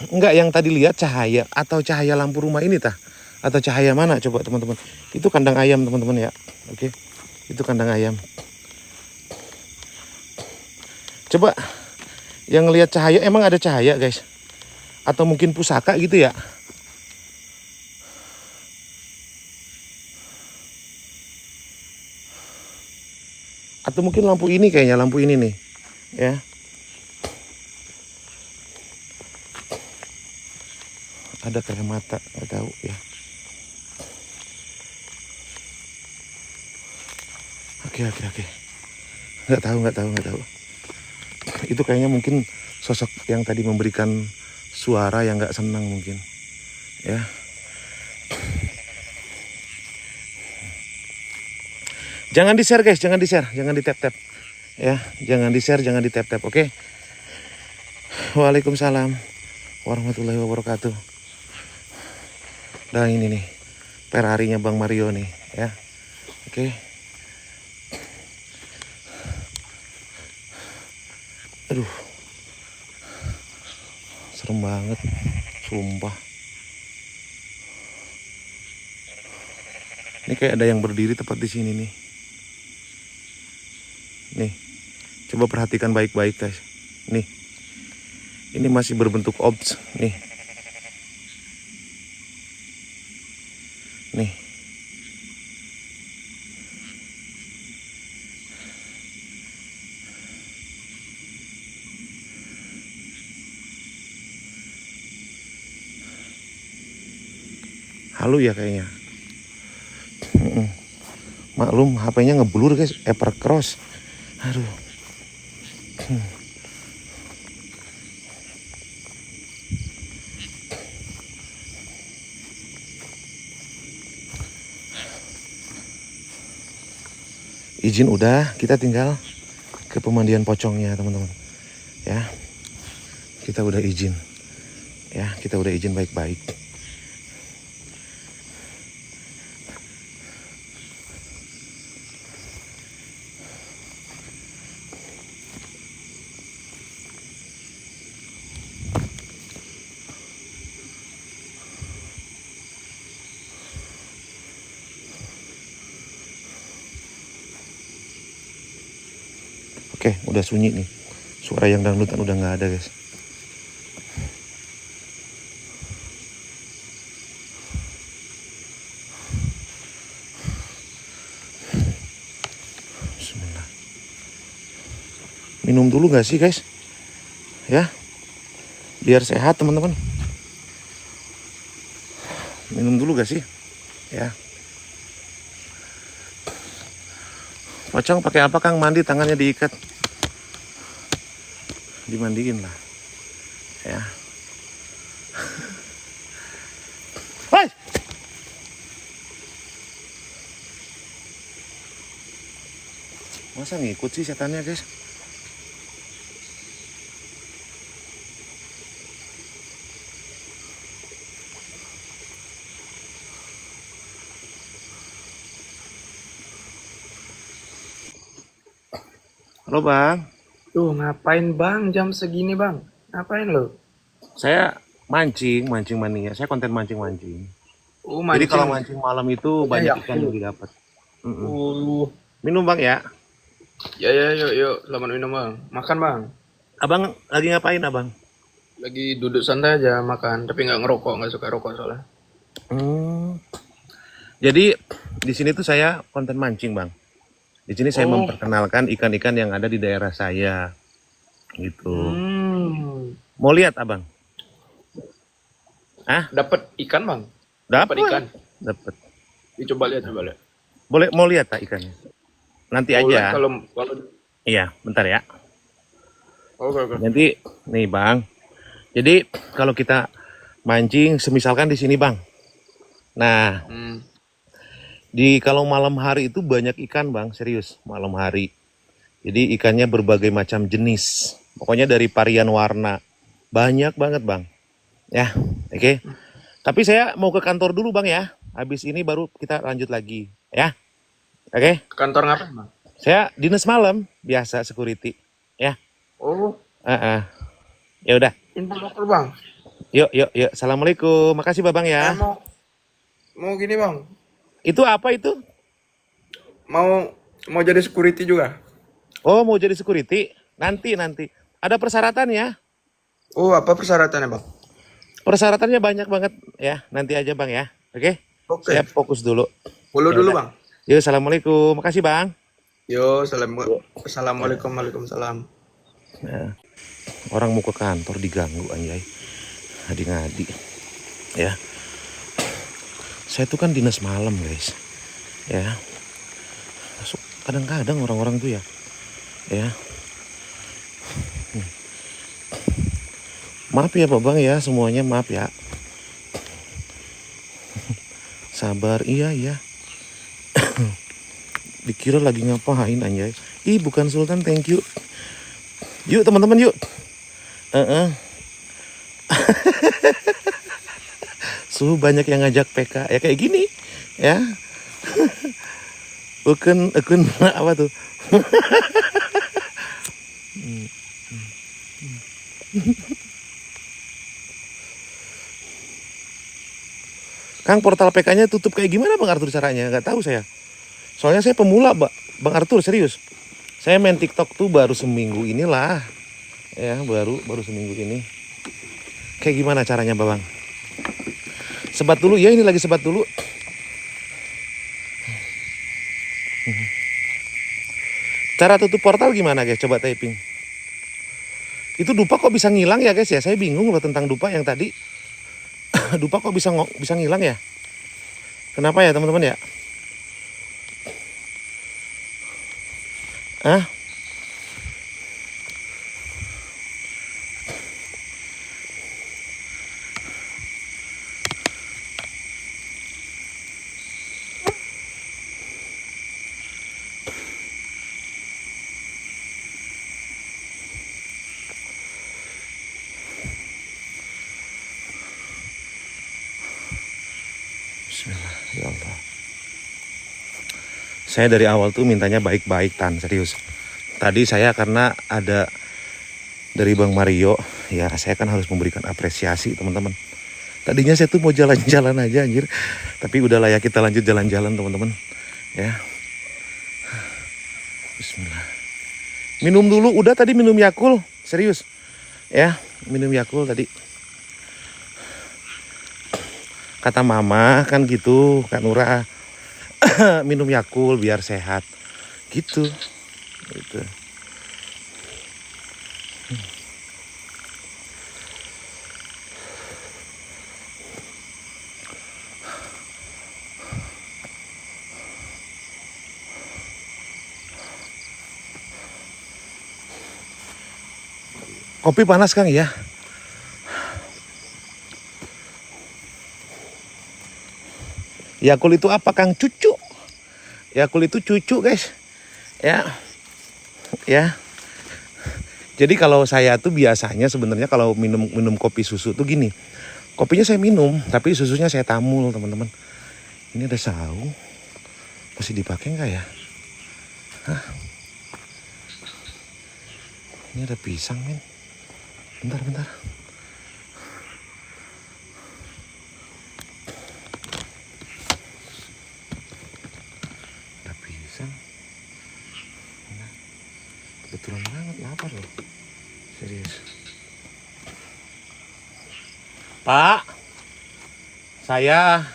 Enggak yang tadi lihat cahaya atau cahaya lampu rumah ini tah? Atau cahaya mana coba teman-teman? Itu kandang ayam teman-teman ya. Oke. Itu kandang ayam. Coba yang ngelihat cahaya, emang ada cahaya guys? Atau mungkin pusaka gitu ya? Atau mungkin lampu ini kayaknya, lampu ini nih. Ya. Ada kayak mata, nggak tahu ya. Oke. Nggak tahu. Itu kayaknya mungkin sosok yang tadi memberikan suara yang nggak senang mungkin. Ya. Jangan di-share guys, jangan di-share, jangan di-tap-tap. Ya, jangan di-share, jangan di-tap-tap, oke? Waalaikumsalam warahmatullahi wabarakatuh. Nah ini nih, Ferrari-nya Bang Mario nih, ya. Oke. Aduh. Serem banget, sumpah. Ini kayak ada yang berdiri tepat di sini nih. Nih, coba perhatikan baik-baik guys. Nih, ini masih berbentuk orbs. Nih, nih. Halu ya kayaknya. Maklum HP-nya ngeblur guys, Evercross. Aduh. Izin udah, kita tinggal ke pemandian pocongnya teman-teman. Ya, kita udah izin. Ya, kita udah izin baik-baik. Oke, udah sunyi nih. Suara yang dangdutan udah nggak ada guys. Bismillah. Minum dulu nggak sih guys? Ya, biar sehat teman-teman. Minum dulu gak sih? Ya. Pocong pakai apa Kang? Mandi tangannya diikat. Dimandiin lah. Ya. Hai. Masa ngikut sih setannya guys? Halo Bang. Tuh ngapain bang jam segini bang? Ngapain lo? Saya mancing mania. Saya konten mancing. Oh Jadi kalau mancing. mancing malam itu Ya, banyak ya. ikan yang didapat. Uh, Minum Bang ya. ya yuk selamat minum bang. Makan bang. Abang lagi ngapain Abang? Lagi duduk santai aja makan, tapi nggak ngerokok, nggak suka rokok soalnya. Jadi di sini tuh saya konten mancing Bang. Di sini saya Oh. memperkenalkan ikan-ikan yang ada di daerah saya. Gitu. Hmm. Mau lihat Abang? Dapat ikan bang? Dapat ikan? Dapat. Coba lihat. Boleh mau lihat tak ikannya? Nanti Boleh, aja. Kalau Iya, bentar ya. oke. Nanti nih Bang. Jadi kalau kita mancing semisalkan di sini Bang. Nah, Hmm. kalau malam hari itu banyak ikan Bang, serius, malam hari. Jadi ikannya berbagai macam jenis. Pokoknya dari varian warna. Banyak banget Bang. Ya, oke. Tapi saya mau ke kantor dulu Bang ya. Habis ini baru kita lanjut lagi, ya. Oke. Kantor ngapain bang? Saya dinas malam, biasa security, ya. Oh, Ya udah. info lokal bang. Yuk. Assalamualaikum. Makasih Babang ya. Mau gini bang. Itu apa itu? Mau jadi security juga. Oh, mau jadi security? Nanti. Ada persyaratannya. Oh, apa persyaratannya bang? Persyaratannya banyak banget ya. Nanti aja Bang ya. Oke? Oke. Saya fokus dulu. Follow Ya dulu udah. bang. Yuk, assalamualaikum. Makasih Bang. Yo, assalamualaikum, waalaikumsalam. Nah, orang mau ke kantor diganggu anjay. Ngadi-ngadi. Ya, saya tuh kan dinas malam guys. Ya, masuk kadang-kadang orang-orang tuh ya. Maaf ya Pak Bang ya, semuanya maaf ya. Sabar, iya. Dikira lagi ngapain anjay. Ih bukan Sultan, thank you. Yuk teman-teman yuk. Suhu banyak yang ngajak PK ya kayak gini ya. Bukan apa tuh. Kang, portal PK-nya tutup kayak gimana Bang Arthur caranya? Nggak tahu saya. Soalnya saya pemula, Bang Arthur, serius. Saya main TikTok tuh baru seminggu inilah. Ya, baru seminggu ini. Kayak gimana caranya, Bang? Sebat dulu, ya ini lagi sebat dulu. Cara tutup portal gimana guys? Coba typing. Itu dupa kok bisa ngilang ya guys ya? Saya bingung loh tentang dupa yang tadi. Dupa kok bisa ngilang ya? Kenapa ya teman-teman ya? Ah? Bismillah, ya Allah. Saya dari awal tuh mintanya baik-baik Tan, serius. Tadi saya karena ada dari Bang Mario, ya saya kan harus memberikan apresiasi teman-teman. Tadinya saya tuh mau jalan-jalan aja anjir. Tapi udahlah ya kita lanjut jalan-jalan teman-teman. Ya. Bismillah. Minum dulu, udah tadi minum Yakult, serius. Ya, minum Yakult tadi. Kata mama kan gitu, Kak Nura. Minum Yakult biar sehat. Gitu. Gitu. Kopi panas Kang ya. Yakult itu apa Kang? Cucu. Yakult itu cucu guys. Ya. Ya. Jadi kalau saya tuh biasanya sebenarnya kalau minum kopi susu tuh gini. Kopinya saya minum, tapi susunya saya tamul teman-teman. Ini ada saung. Masih dipakai nggak ya? Hah? Ini ada pisang men. Bentar. Ada pisang. Nah, kebetulan banget lapar loh. Serius. Pak, saya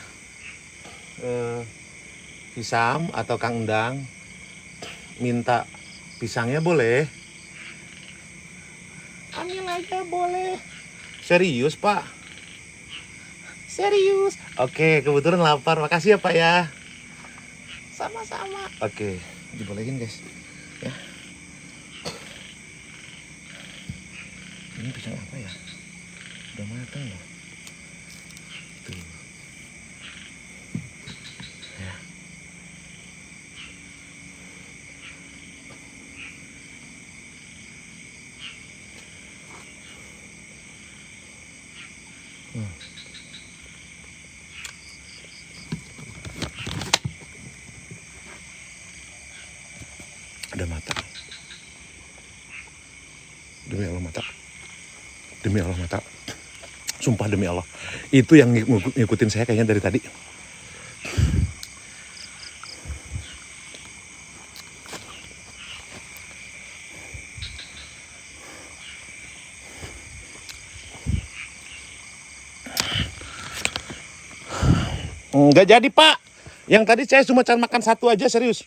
Hisam atau Kang Endang minta pisangnya boleh? Ambil aja boleh. Serius Pak? Serius? Oke, kebetulan lapar. Makasih ya Pak ya. Sama-sama. Oke, dibolehin guys. Ya. Ini pisang apa ya? Udah matang loh. Tuh. Ya. Ada mata. Demi Allah mata. Demi Allah mata. Sumpah demi Allah. Itu yang ngikutin saya kayaknya dari tadi. Nggak jadi Pak. Yang tadi saya cuma makan satu aja serius.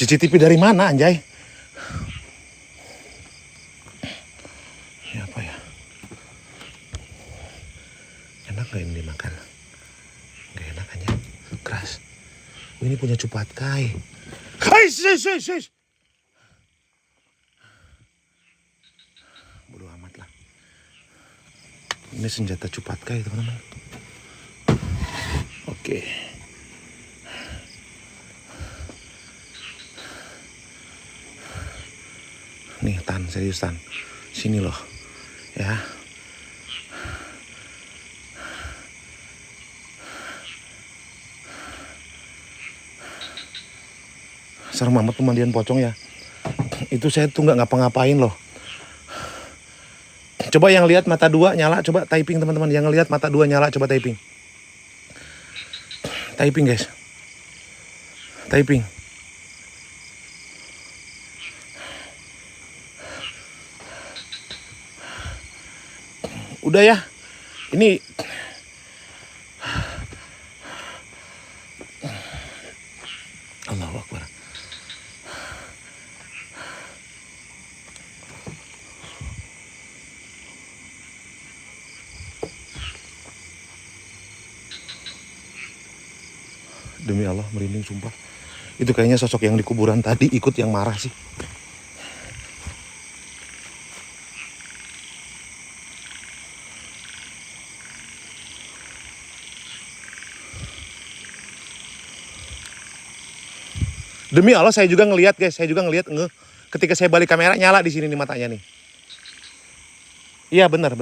CCTV dari mana anjay? Ini apa ya? Enak gak ini dimakan? Gak enak aja. Keras. Oh, ini punya Cupat Kai. Sis. Bodoh amat lah. Ini senjata Cupat Kai teman-teman. Oke. Nih Tan, serius Tan. Sini loh. Ya. Serem amat pemandian pocong ya. Itu saya tuh nggak ngapa-ngapain loh. Coba yang lihat mata dua nyala, coba typing teman-teman. Yang lihat mata dua nyala, coba typing. Typing guys. Typing. Udah ya. Ini Allahu Akbar. Demi Allah merinding sumpah. Itu kayaknya sosok yang di kuburan tadi ikut yang marah sih. Demi Allah saya juga ngelihat guys, saya juga ngelihat ketika saya balik kamera nyala di sini nih matanya nih. Iya benar.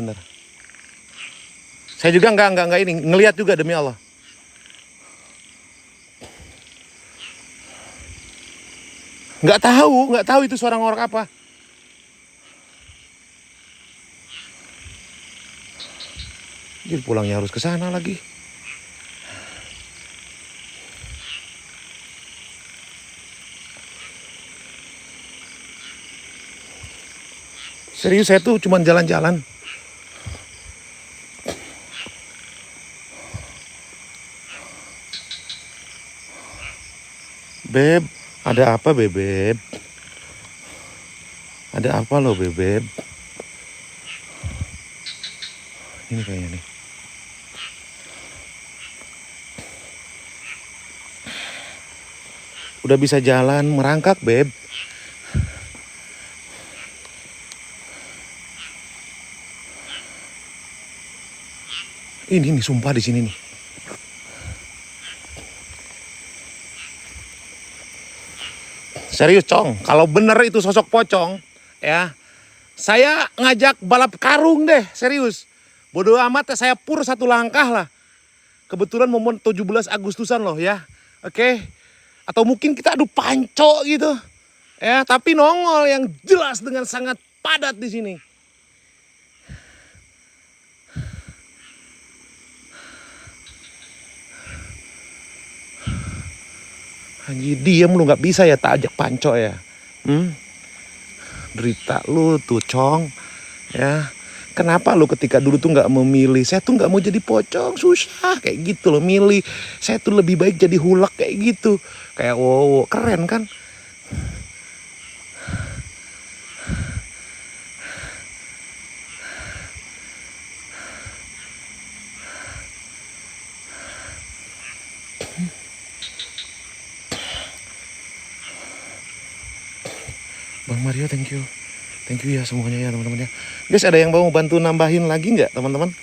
Saya juga nggak ini ngelihat juga demi Allah. Nggak tahu itu suara ngorok apa. Jadi pulangnya harus ke sana lagi. Serius saya tuh cuma jalan-jalan. Beb, ada apa bebeb? Ada apa loh bebeb? Ini kayaknya nih. Udah bisa jalan merangkak beb. Ini nih sumpah di sini nih. Serius Cong, kalau bener itu sosok pocong, ya, saya ngajak balap karung deh, serius. Bodoh amat ya, saya pur satu langkah lah. Kebetulan momen 17 Agustusan loh ya, oke. Atau mungkin kita adu panco gitu, ya. Tapi nongol yang jelas dengan sangat padat di sini. Anjir diem lu gak bisa ya tak ajak panco ya. Derita lu tuh Cong. Ya. Kenapa lu ketika dulu tuh gak memilih. Saya tuh gak mau jadi pocong. Susah kayak gitu loh milih. Saya tuh lebih baik jadi hulak kayak gitu. Kayak wow keren kan. Bang Mario thank you ya semuanya ya teman-teman ya. Guys ada yang mau bantu nambahin lagi nggak teman-teman?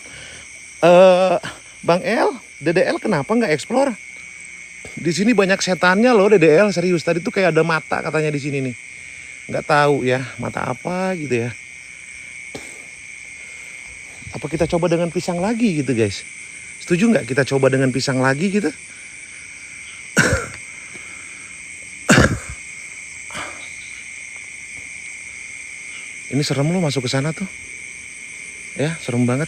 Bang L, DDL kenapa nggak explore? Di sini banyak setannya loh DDL serius. Tadi tuh kayak ada mata katanya di sini nih. Nggak tahu ya mata apa gitu ya. Apa kita coba dengan pisang lagi gitu guys? Setuju nggak kita coba dengan pisang lagi gitu? Ini serem loh masuk ke sana tuh. Ya, serem banget.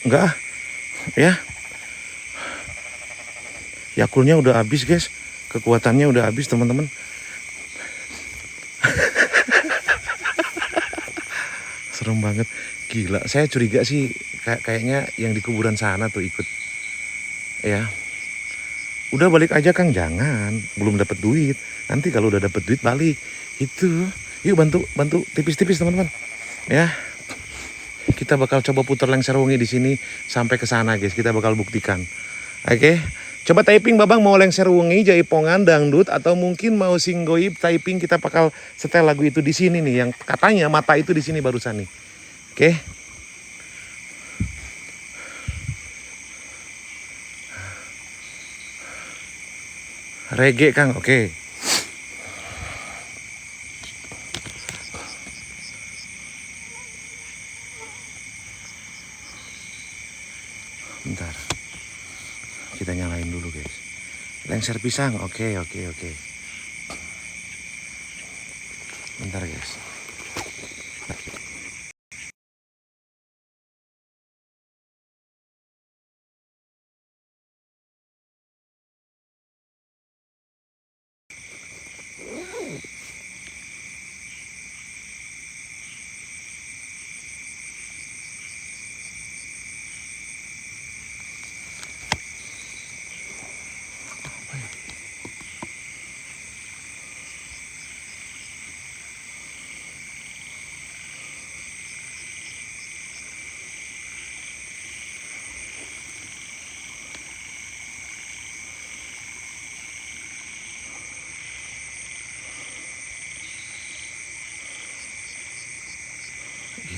Enggak ah, ya. Yakulnya udah habis guys. Kekuatannya udah habis teman-teman. Serem banget. Gila, saya curiga sih kayaknya yang di kuburan sana tuh ikut. Ya. Udah balik aja Kang, jangan. Belum dapat duit. Nanti kalau udah dapat duit balik. Itu. Yuk bantu tipis-tipis teman-teman. Ya. Kita bakal coba putar lengser wengi di sini sampai ke sana guys. Kita bakal buktikan. Oke. Coba typing Babang mau lengser wengi, jaipongan, dangdut atau mungkin mau singgoib typing, kita bakal setel lagu itu di sini nih yang katanya mata itu di sini barusan nih. Oke. Reggae Kang, oke. Bentar. Kita nyalain dulu guys. Lengser pisang, oke. Bentar guys.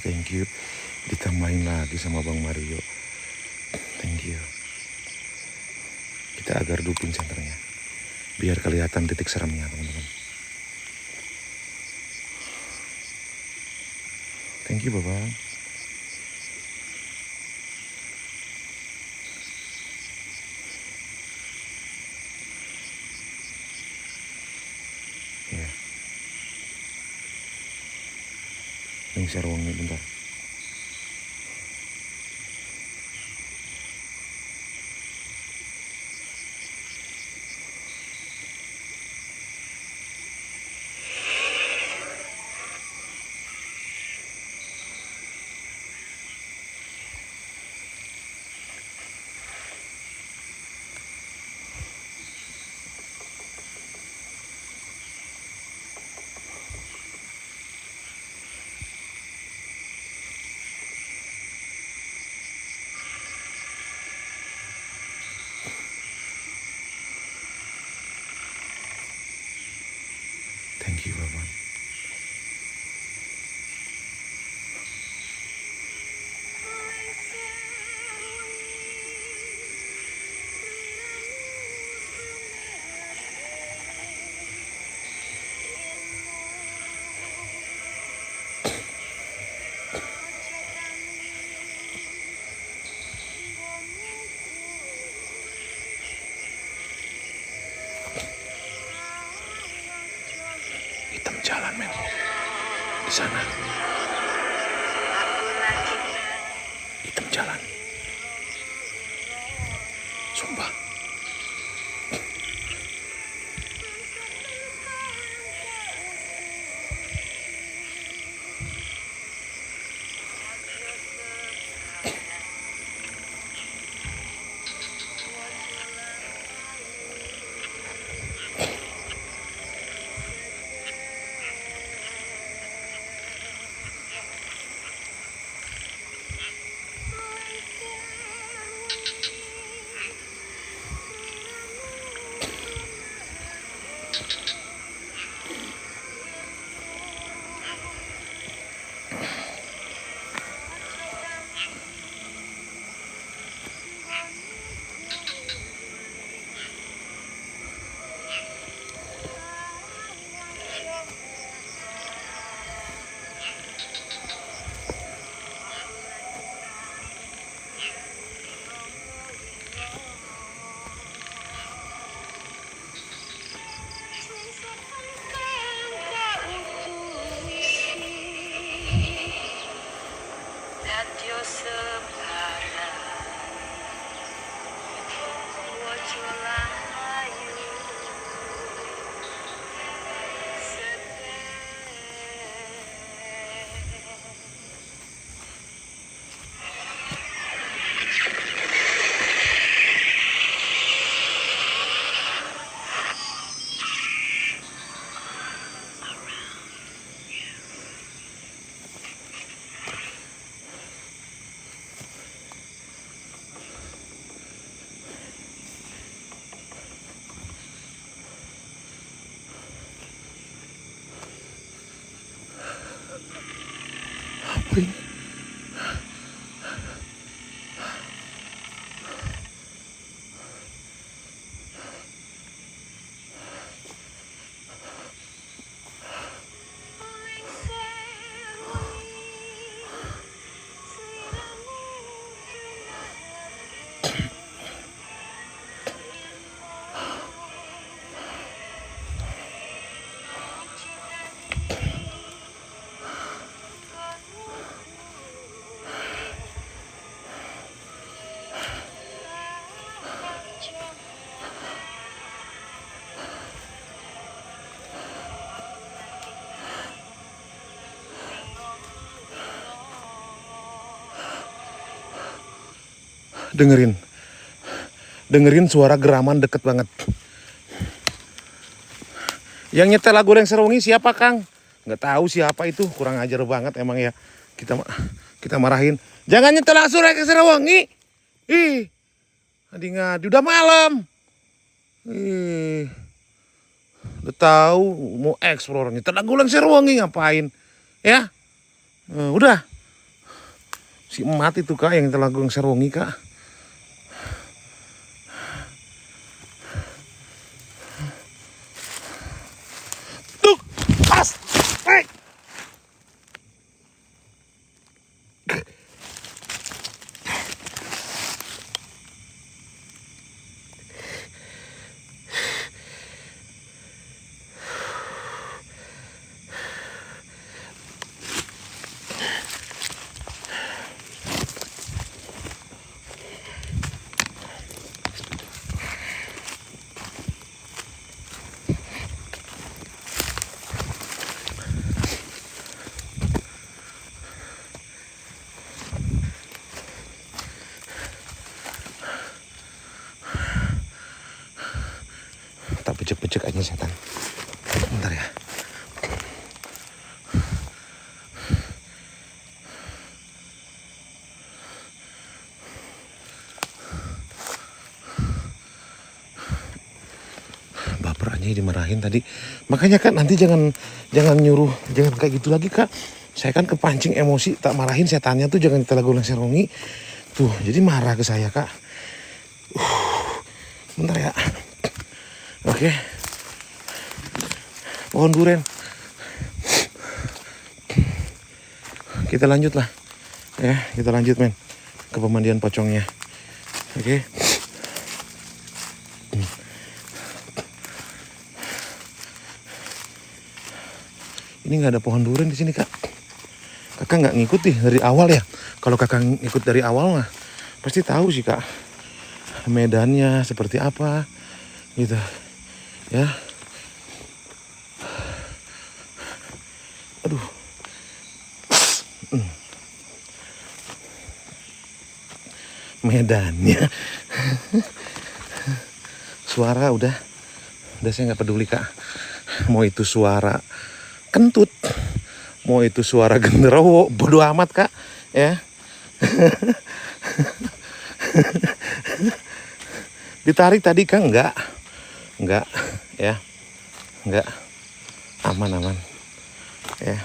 Thank you. Ditambahin lagi sama Bang Mario. Thank you. Kita agar dupin senternya. Biar kelihatan titik seremnya teman-teman. Thank you Babang. Ya. Lengser wangi bentar. Kadyo separan Wajolah ayu Apa ini? Dengerin suara geraman deket banget. Yang nyetel lagu Lengser Wengi siapa, Kang? Nggak tahu siapa itu, kurang ajar banget emang ya. Kita marahin. Jangan nyetel lagu Lengser Wengi. Ih. Ngadi udah malam. Ih. Udah tahu mau explore nyetel lagu Lengser Wengi ngapain? Ya. Udah. Si emat itu Kak yang nyetel lagu Lengser Wengi, Kak. Hey. Tak pecek-pecek aja setan. Bentar ya. Baper aja dimarahin tadi. Makanya Kak nanti jangan nyuruh, jangan kayak gitu lagi Kak. Saya kan kepancing emosi, tak marahin setannya tuh jangan kita lagu Lengser Wengi. Tuh, jadi marah ke saya Kak. Bentar ya. Oke. Pohon duren. Kita lanjut lah. Ya, kita lanjut men. Ke pemandian pocongnya. Oke. Ini nggak ada pohon duren di sini Kak. Kakak nggak ngikut nih dari awal ya. Kalau kakak ngikut dari awal mah pasti tahu sih Kak. Medannya seperti apa gitu. Ya. Aduh. Medannya. Suara udah saya nggak peduli Kak. Mau itu suara kentut, mau itu suara genderuwo, bodo amat Kak. Ya. Ditarik tadi Kak enggak ya, enggak, aman ya.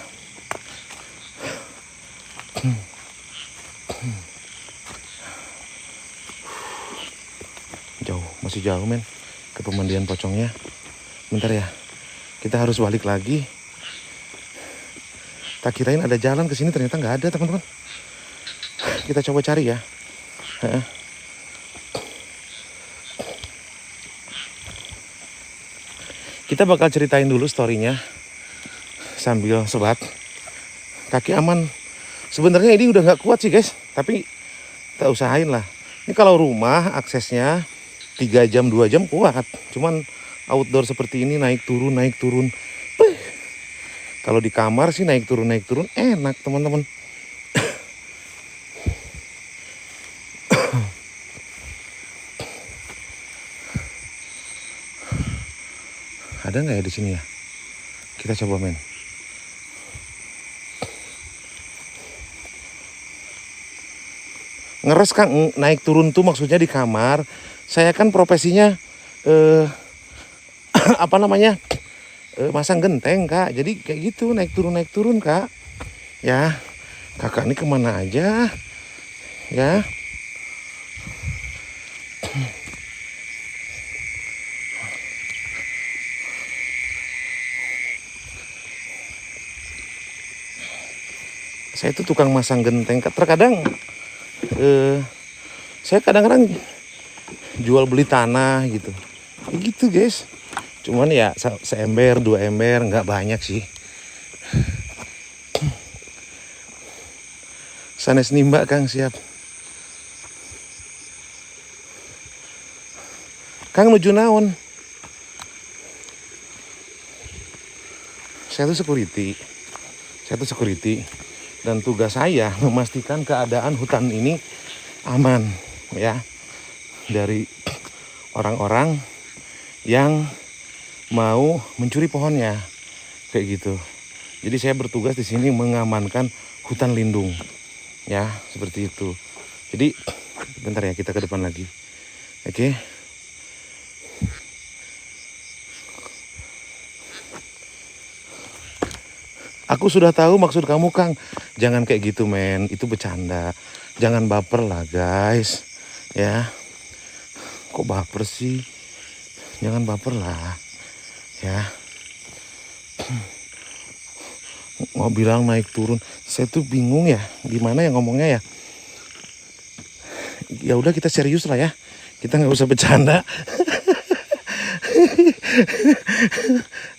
Masih jauh men ke pemandian pocongnya. Bentar ya, kita harus balik lagi. Tak kirain ada jalan ke sini, ternyata nggak ada teman-teman. Kita coba cari ya. Kita bakal ceritain dulu storynya sambil sebat. Kaki aman, Sebenarnya ini udah nggak kuat sih guys, tapi kita usahain lah. Ini kalau rumah aksesnya 3 jam 2 jam kuat. Cuman outdoor seperti ini naik turun naik turun. Beuh. Kalau di kamar sih naik turun enak teman-teman. Ada nggak ya di sini ya? Kita coba men. Ngeres Kang, naik turun tuh maksudnya di kamar. Saya kan profesinya apa namanya? Masang genteng Kak. Jadi kayak gitu naik turun Kak. Ya, Kakak ini kemana aja? Ya. Saya itu tukang masang genteng. Terkadang saya kadang-kadang jual beli tanah gitu. Gitu guys. Cuman ya seember, 2 ember, nggak banyak sih. Sanes nimba Kang siap. Kang nuju naon? Saya tuh security. Dan tugas saya memastikan keadaan hutan ini aman ya dari orang-orang yang mau mencuri pohonnya kayak gitu. Jadi saya bertugas di sini mengamankan hutan lindung ya seperti itu. Jadi bentar ya kita ke depan lagi. Oke. Aku sudah tahu maksud kamu Kang. Jangan kayak gitu men, itu bercanda. Jangan baper lah guys. Ya. Kok baper sih? Jangan baper lah. Ya. Mau bilang naik turun. Saya tuh bingung ya. Gimana ya ngomongnya ya. Ya udah kita serius lah ya. Kita nggak usah bercanda.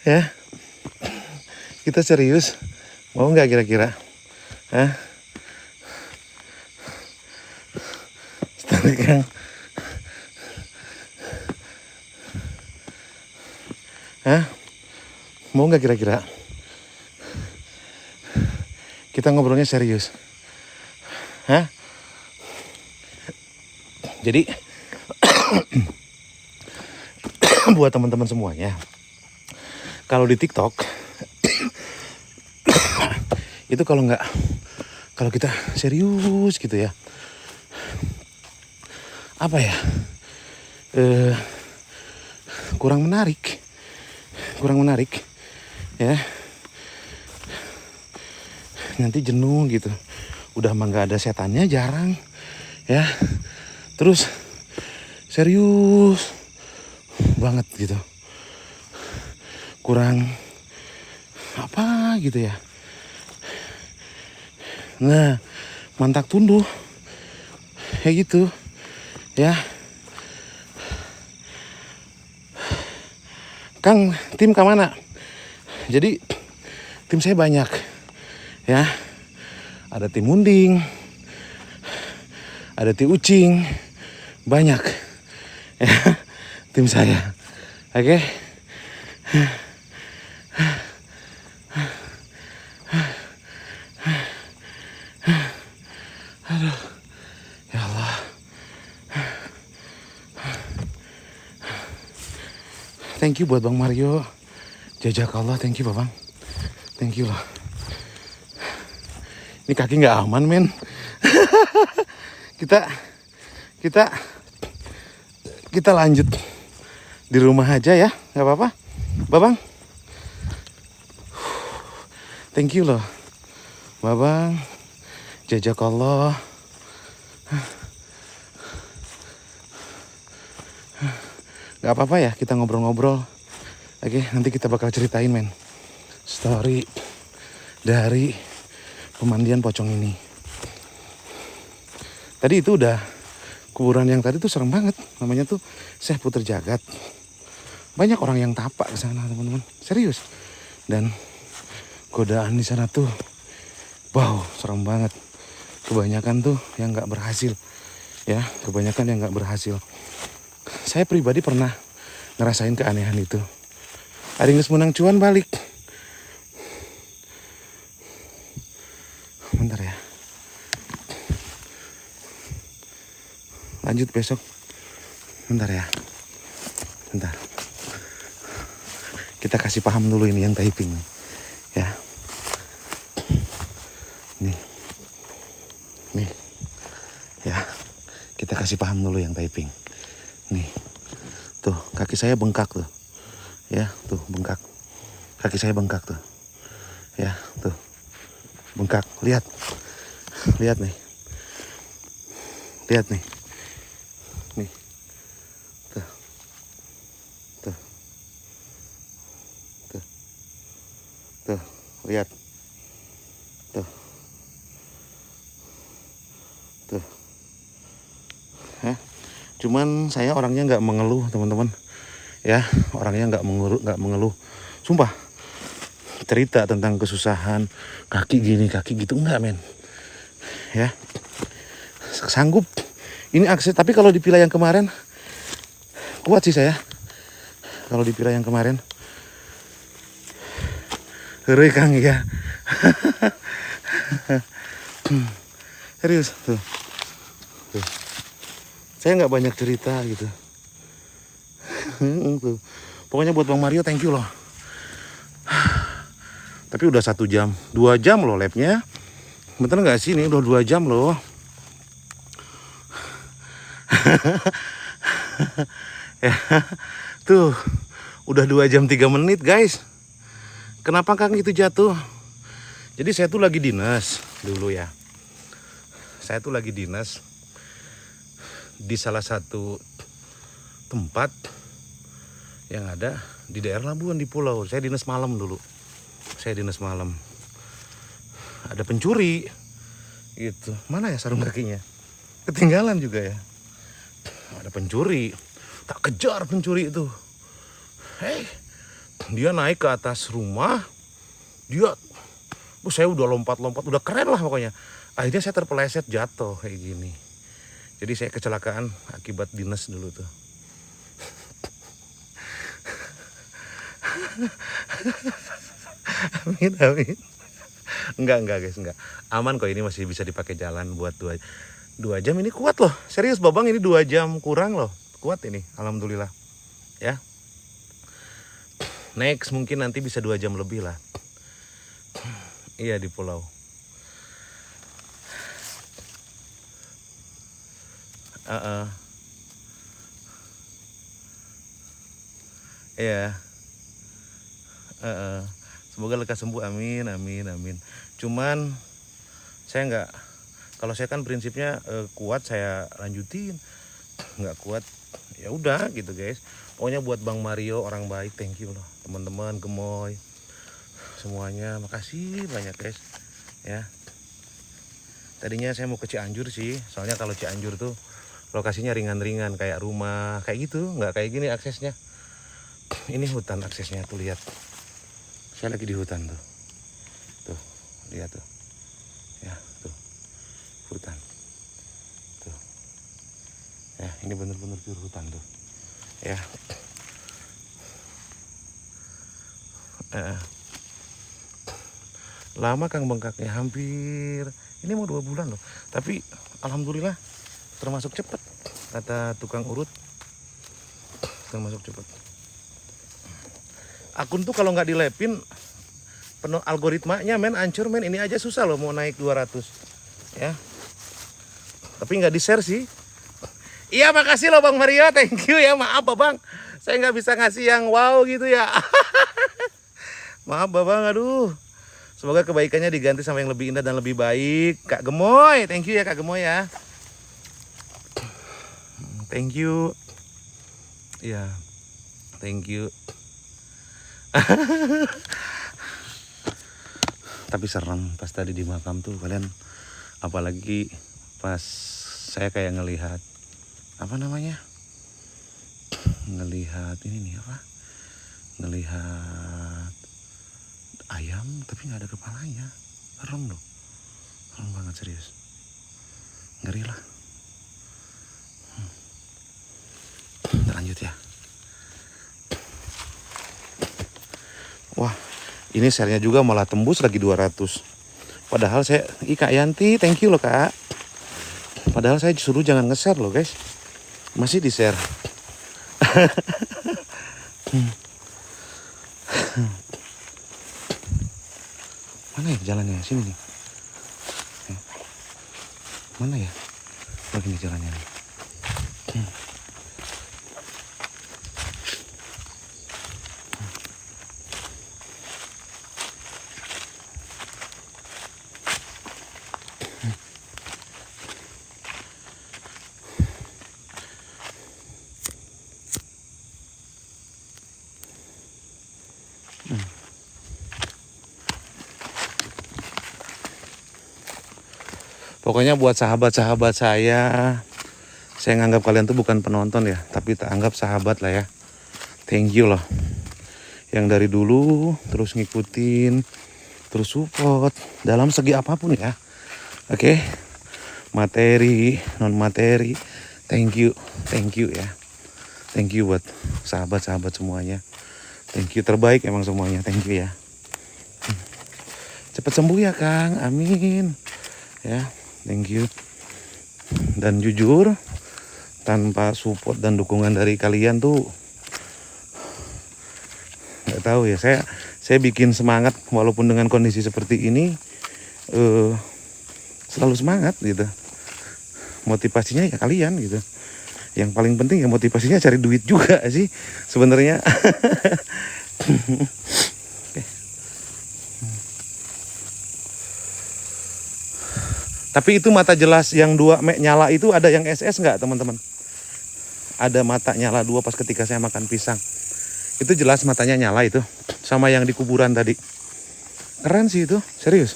Ya. Kita serius, mau nggak kira-kira? Hah? Tarik Kang. Hah? Mau nggak kira-kira? Kita ngobrolnya serius. Hah? Jadi buat teman-teman semuanya, kalau di TikTok itu kalau kita serius gitu ya, apa ya, kurang menarik ya, nanti jenuh gitu, udah mah nggak ada setannya jarang ya, terus serius banget gitu, kurang apa gitu ya. Nah, mantak tunduh kayak gitu ya. Kang, tim ke mana? Jadi tim saya banyak ya. Ada tim Munding, ada tim Ucing, banyak ya tim saya. Oke. Aduh, ya Allah. Thank you buat Bang Mario. Jazakallah, thank you Bang. Thank you loh. Ini kaki nggak aman men. kita lanjut di rumah aja ya, nggak apa-apa, Babang. Thank you loh, Babang. Jazakallah. Gak apa-apa ya kita ngobrol-ngobrol. Oke, nanti kita bakal ceritain men story dari pemandian pocong ini. Tadi itu udah kuburan yang tadi tuh serem banget. Namanya tuh Syekh Puter Jagat. Banyak orang yang tapak ke sana teman-teman. Serius. Dan godaan di sana tuh Wow, serem banget. Kebanyakan tuh yang nggak berhasil. Ya, kebanyakan yang nggak berhasil. Saya pribadi pernah ngerasain keanehan itu. Ada yang menang cuan balik. Bentar ya. Lanjut besok. Bentar ya. Bentar. Kita kasih paham dulu ini yang typing. Ya. Nih. Nih. Ya. Kita kasih paham dulu yang typing. Nih. Tuh, kaki saya bengkak tuh. Ya, tuh bengkak. Kaki saya bengkak tuh. Ya, tuh. Bengkak. Lihat. Lihat nih. Lihat nih. Nih. Tuh. Tuh. Tuh. Tuh. Lihat. Tuh. Tuh. Hah? Cuman saya orangnya nggak mengeluh teman-teman. Ya, orangnya nggak mengeluh. Sumpah. Cerita tentang kesusahan, kaki gini, kaki gitu enggak, men. Ya. Sanggup. Ini akses, tapi kalau dipilih yang kemarin kuat sih saya. Kalau dipilih yang kemarin. Heureuy Kang ya. Serius tuh. Tuh. Saya nggak banyak cerita gitu. Tuh. Pokoknya buat Bang Mario thank you loh. Tapi udah 1 jam, 2 jam loh labnya. Bener nggak sih, ini udah 2 jam loh. Ya, tuh udah 2 jam 3 menit guys. Kenapa Kang itu jatuh? Jadi saya tuh lagi dinas dulu ya. Saya tuh lagi dinas di salah satu tempat yang ada di daerah Labuan di pulau. Saya dinas malam dulu. Saya dinas malam. Ada pencuri gitu. Mana ya sarung kakinya? Ketinggalan juga ya. Ada pencuri. Tak kejar pencuri itu. Hei, dia naik ke atas rumah. Dia, saya udah lompat-lompat, udah keren lah pokoknya. Akhirnya saya terpeleset jatuh kayak gini. Jadi saya kecelakaan akibat dinas dulu tuh. Amin, amin. Enggak guys, enggak. Aman kok, ini masih bisa dipakai jalan buat 2 jam. Ini kuat loh. Serius Babang, ini 2 jam kurang loh. Kuat ini, alhamdulillah. Ya. Next mungkin nanti bisa 2 jam lebih lah. Iya, di pulau. Iya. Semoga lekas sembuh, amin, amin, amin. Cuman saya nggak, kalau saya kan prinsipnya kuat saya lanjutin, nggak kuat ya udah gitu guys. Pokoknya buat Bang Mario orang baik, thank you loh teman-teman, gemoy semuanya, makasih banyak guys ya. Tadinya saya mau ke Cianjur sih, soalnya kalau Cianjur tuh lokasinya ringan-ringan kayak rumah kayak gitu, nggak kayak gini aksesnya. Ini hutan aksesnya tuh, lihat. Saya lagi di hutan tuh. Tuh, lihat tuh. Ya, tuh. Hutan. Tuh. Ya, ini bener-bener pure hutan tuh. Ya. Lama Kang bengkaknya, hampir. Ini mau 2 bulan loh. Tapi alhamdulillah termasuk cepat. Kata tukang urut. Termasuk cepat. Akun tuh kalau nggak dilepin penuh algoritmanya men, hancur men. Ini aja susah loh mau naik 200 ya. Tapi nggak di share sih. Iya makasih loh Bang Mario, thank you ya. Maaf Babang, saya nggak bisa ngasih yang wow gitu ya. Maaf Babang, aduh. Semoga kebaikannya diganti sama yang lebih indah dan lebih baik. Kak Gemoy, thank you ya Kak Gemoy ya. Thank you. Ya, thank you. Tapi serem pas tadi di makam tuh kalian, apalagi pas saya kayak ngelihat apa namanya, ngelihat ini nih apa, ngelihat ayam tapi nggak ada kepalanya, serem loh. Serem banget serius. Ngeri lah. Kita lanjut ya. Wah, ini share-nya juga malah tembus lagi 200. Padahal saya, Kak Yanti, thank you loh Kak. Padahal saya suruh jangan nge-share loh guys. Masih di-share. Mana ya jalannya? Sini nih. Mana ya? Begini jalannya nih. Pokoknya buat sahabat-sahabat saya nganggap kalian tuh bukan penonton ya, tapi tak anggap sahabat lah ya. Thank you loh. Yang dari dulu terus ngikutin, terus support dalam segi apapun ya. Oke. Materi, non materi. Thank you ya. Thank you buat sahabat-sahabat semuanya. Thank you, terbaik emang semuanya. Thank you ya. Cepat sembuh ya Kang. Amin. Ya. Thank you. Dan jujur, tanpa support dan dukungan dari kalian tuh nggak tahu ya, saya bikin semangat walaupun dengan kondisi seperti ini selalu semangat gitu. Motivasinya ya kalian gitu. Yang paling penting ya motivasinya cari duit juga sih sebenarnya. Tapi itu mata jelas yang 2 nyala itu ada yang SS nggak teman-teman? Ada mata nyala 2 pas ketika saya makan pisang. Itu jelas matanya nyala itu. Sama yang di kuburan tadi. Keren sih itu, serius.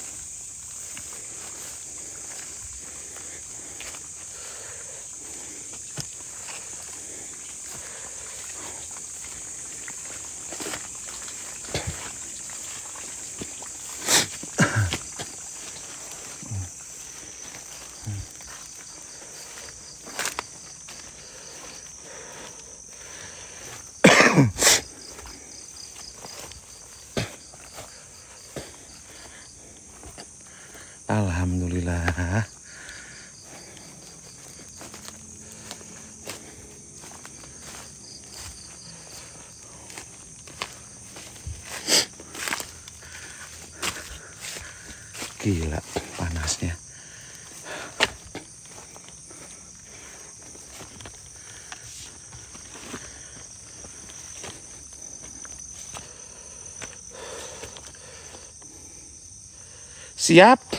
Alhamdulillah. Gila panasnya. Siap.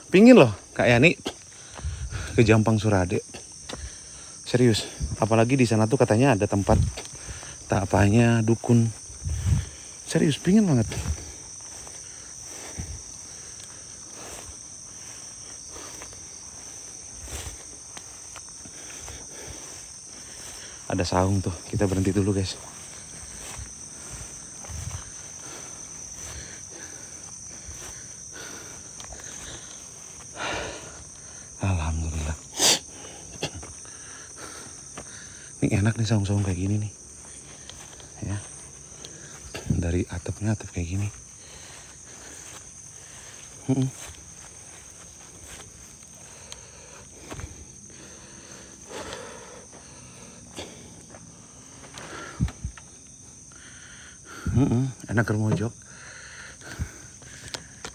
Pingin loh Kak Yani ke Jampang Surade. Serius. Apalagi di sana tuh katanya ada tempat tak apanya dukun. Serius pingin banget. Ada saung tuh. Kita berhenti dulu guys. Alhamdulillah. Ini enak nih saung-saung kayak gini nih. Ya. Dari atapnya atap kayak gini. Enak germojok.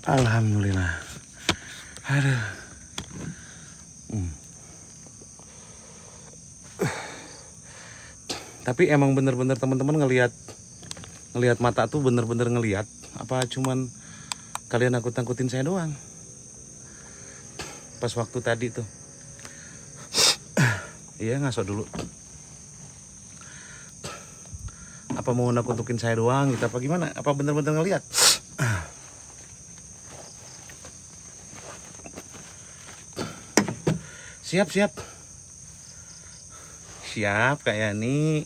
Alhamdulillah. Aduh. Tapi emang bener-bener teman-teman ngelihat mata tuh bener-bener ngelihat. Apa cuman kalian nakut-nakutin saya doang? Pas waktu tadi tuh. Iya ngaso dulu. Apa mau nakut-nakutin saya doang gitu apa gimana? Apa bener-bener ngelihat? Siap Kak Yani.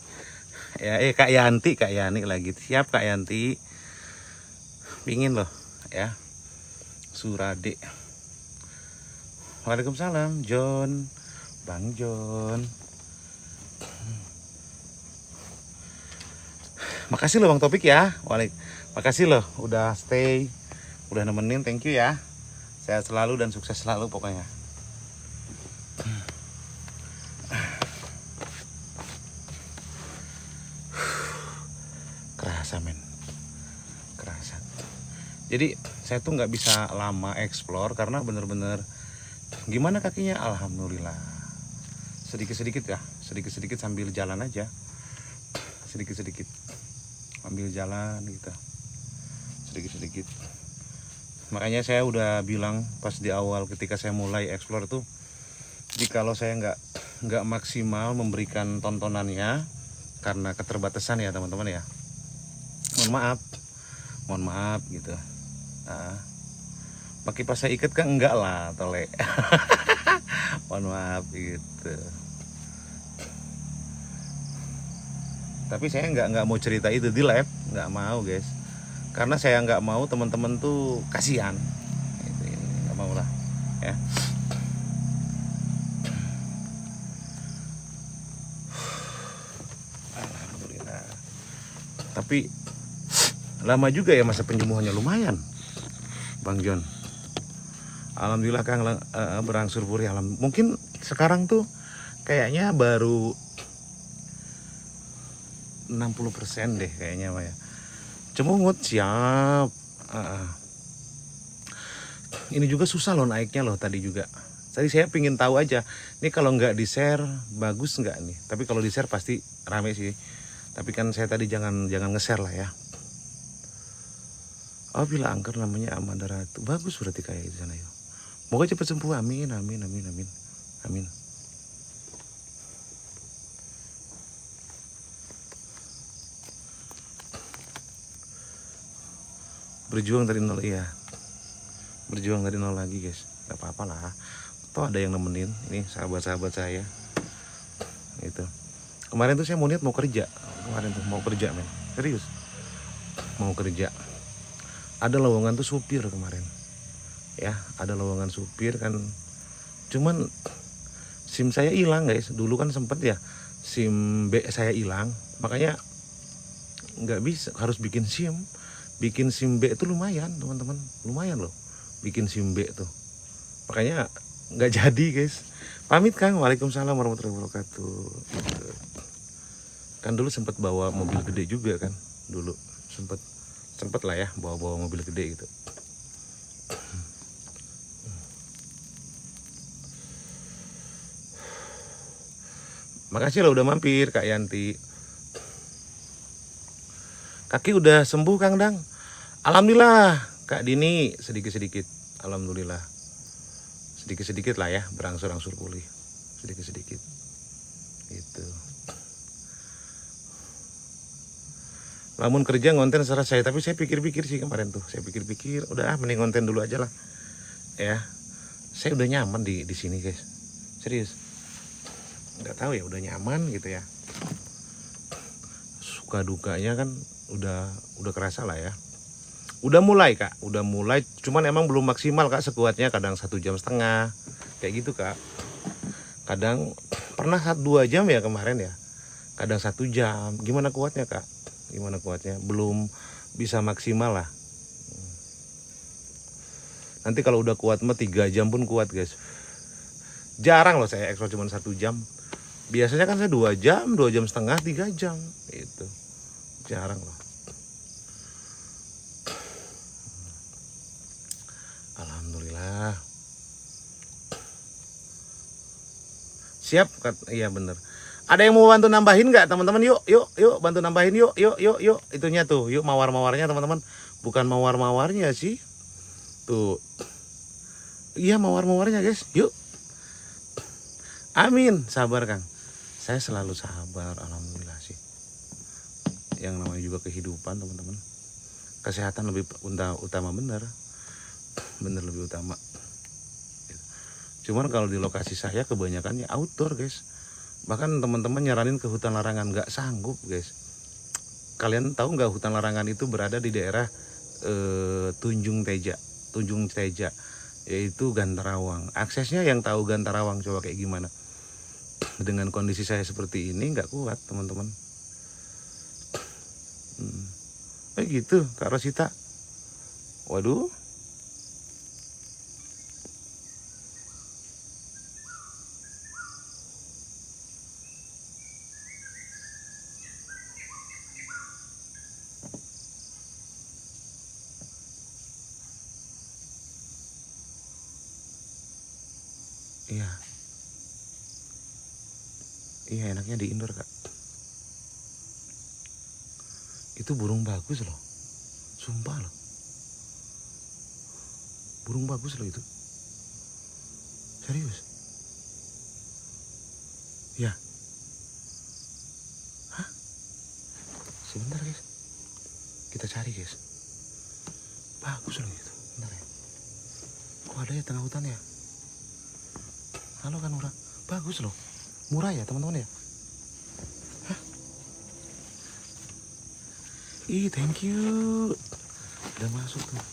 Ya Kak Yani lagi. Siap Kak Yanti. Pingin loh ya. Surade. Waalaikumsalam, John. Bang John. Makasih loh Bang Topik ya. Makasih loh udah stay, udah nemenin, thank you ya. Sehat selalu dan sukses selalu pokoknya. Kerasa men, kerasa. Jadi saya tuh nggak bisa lama explore karena bener-bener gimana kakinya, alhamdulillah. Sedikit-sedikit ya, sedikit-sedikit sambil jalan aja, sedikit-sedikit ambil jalan gitu, sedikit-sedikit. Makanya saya udah bilang pas di awal ketika saya mulai explore tuh, jikalau saya nggak maksimal memberikan tontonannya karena keterbatasan ya teman-teman ya, mohon maaf gitu. Pakai pas saya ikat kan enggak lah tole. Mohon maaf gitu. Tapi saya nggak mau cerita itu di live, nggak mau guys, karena saya nggak mau teman-teman tuh kasihan, gitu, nggak mau lah ya. Alhamdulillah. Tapi lama juga ya masa penyembuhannya, lumayan Bang John. Alhamdulillah Kang berangsur pulih. Mungkin sekarang tuh kayaknya baru 60% deh kayaknya Pak ya. Cemungut siap. Ini juga susah loh naiknya loh tadi juga. Tadi saya pingin tahu aja, ini kalau nggak di share bagus nggak nih? Tapi kalau di share pasti rame sih. Tapi kan saya tadi jangan nge-share lah ya. Oh bila angker namanya Amanda Ratu, bagus berarti kayak di sana yuk. Moga cepat sembuh, amin. Berjuang dari nol ya, berjuang dari nol lagi guys, nggak apa-apa lah. Toh ada yang nemenin, ini sahabat-sahabat saya. Gitu. Kemarin tuh saya mau kerja, men, serius, mau kerja. Ada lowongan tuh supir kemarin, ya, ada lowongan supir kan. Cuman SIM saya hilang guys, dulu kan sempet ya SIM B saya hilang, makanya nggak bisa, harus bikin SIM. Bikin SIM B itu lumayan teman-teman, lumayan loh bikin SIM B tuh. Makanya nggak jadi guys. Pamit Kang, waalaikumsalam warahmatullahi wabarakatuh. Gitu. Kan dulu sempet bawa mobil gede juga kan, dulu sempet lah ya bawa mobil gede gitu. Makasih loh udah mampir Kak Yanti. Kaki udah sembuh Kang Dang. Alhamdulillah Kak Dini, sedikit-sedikit. Alhamdulillah. Sedikit-sedikit lah ya, berangsur-angsur pulih. Sedikit-sedikit. Gitu. Lamun kerja ngonten serah saya, tapi saya pikir-pikir sih kemarin tuh. Saya pikir-pikir, udah mending ngonten dulu aja lah. Ya. Saya udah nyaman di sini, guys. Serius. Nggak tahu ya, udah nyaman gitu ya. Suka dukanya kan udah kerasa lah ya. Udah mulai Kak, udah mulai, cuman emang belum maksimal Kak sekuatnya, kadang 1,5 jam kayak gitu Kak. Kadang pernah 2 jam ya kemarin ya, kadang 1 jam. Gimana kuatnya Kak? Gimana kuatnya? Belum bisa maksimal lah. Nanti kalau udah kuat mah 3 jam pun kuat guys. Jarang loh saya explore cuma 1 jam. Biasanya kan saya 2 jam, 2,5 jam, 3 jam itu. Jarang loh. Alhamdulillah. Siap, iya bener. Ada yang mau bantu nambahin nggak teman-teman? Yuk bantu nambahin yuk. Itunya tuh, yuk mawar-mawarnya teman-teman. Bukan mawar-mawarnya sih. Tuh. Iya mawar-mawarnya guys, yuk. Amin, sabar Kang. Saya selalu sabar, alhamdulillah sih. Yang namanya juga kehidupan teman-teman. Kesehatan lebih utama bener lebih utama. Cuman kalau di lokasi saya kebanyakannya outdoor guys. Bahkan teman-teman nyaranin ke hutan larangan, nggak sanggup guys. Kalian tahu nggak hutan larangan itu berada di daerah Tunjung Teja yaitu Gantarawang. Aksesnya yang tahu Gantarawang coba kayak gimana. Dengan kondisi saya seperti ini nggak kuat teman-teman. Gitu Kak Rosita. Waduh. Iya. Iya, enaknya di indoor, Kak. Itu burung bagus loh. Sumpah loh. Burung bagus loh itu. Serius. Ya. Hah? Sebentar, guys. Kita cari, guys. Bagus loh itu. Bentar ya. Kok ada ya tengah hutan ya? Halo kan murah. Bagus loh. Murah ya teman-teman ya. Hah? Ih, thank you. Udah masuk tuh.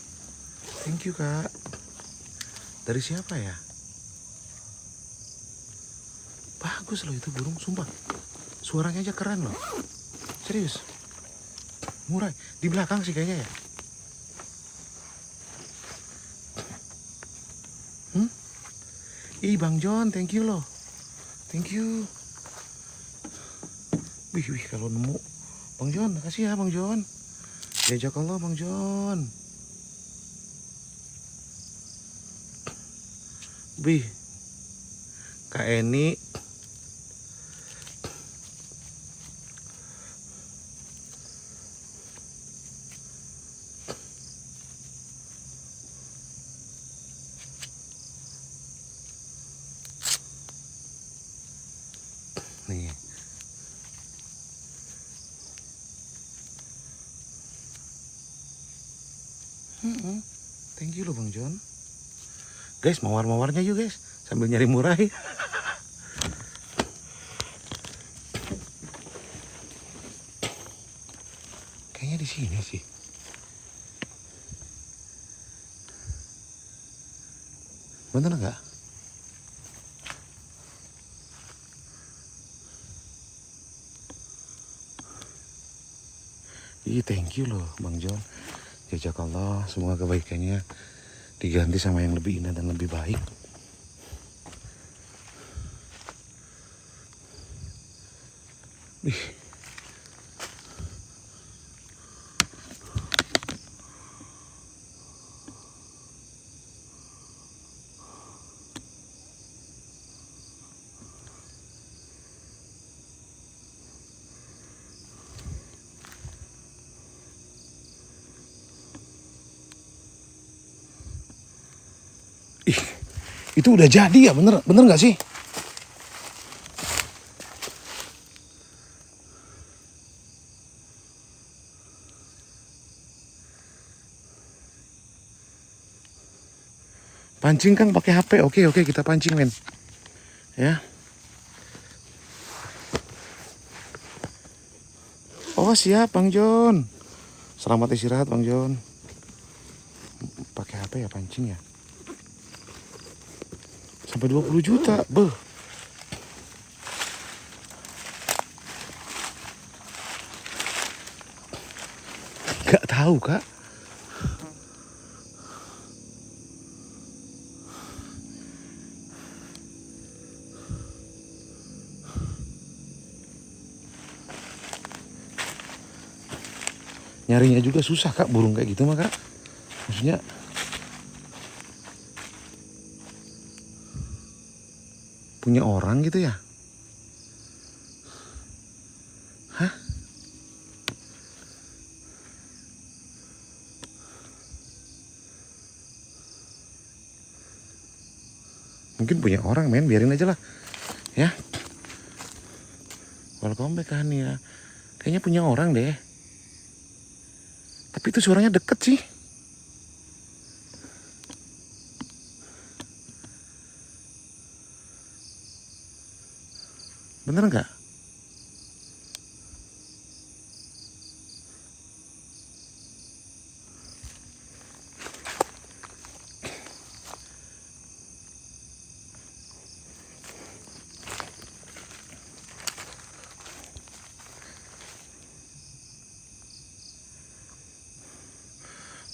Thank you, Kak. Dari siapa ya? Bagus loh itu burung, sumpah. Suaranya aja keren loh. Serius. Murah. Di belakang sih kayaknya ya. Ih, Bang John, thank you loh. Thank you. Wih, kalau nemu. Bang John, makasih ya Bang John. Jazakallah Bang John. Wih. Kak Eni. Nih. Thank you loh Bang John. Guys, mawar-mawarnya yuk guys, sambil nyari murai. Kayaknya di sini sih. Bener nggak? Ih, thank you loh Bang John. Jazakallah, semoga kebaikannya diganti sama yang lebih indah dan lebih baik. Ih. Ih, itu udah jadi ya, bener nggak sih? Pancing Kang pakai HP, oke kita pancing men, ya. Oh siap Bang John, selamat istirahat Bang John. Pakai HP ya pancing ya. Sampai 20 juta, beuh. Gak tahu Kak. Nyarinya juga susah Kak, burung kayak gitu mah Kak. Maksudnya punya orang gitu ya. Hah? Mungkin punya orang men, biarin aja lah. Ya. Welcome back kan ya. Kayaknya punya orang deh. Tapi itu suaranya deket sih. Bener nggak?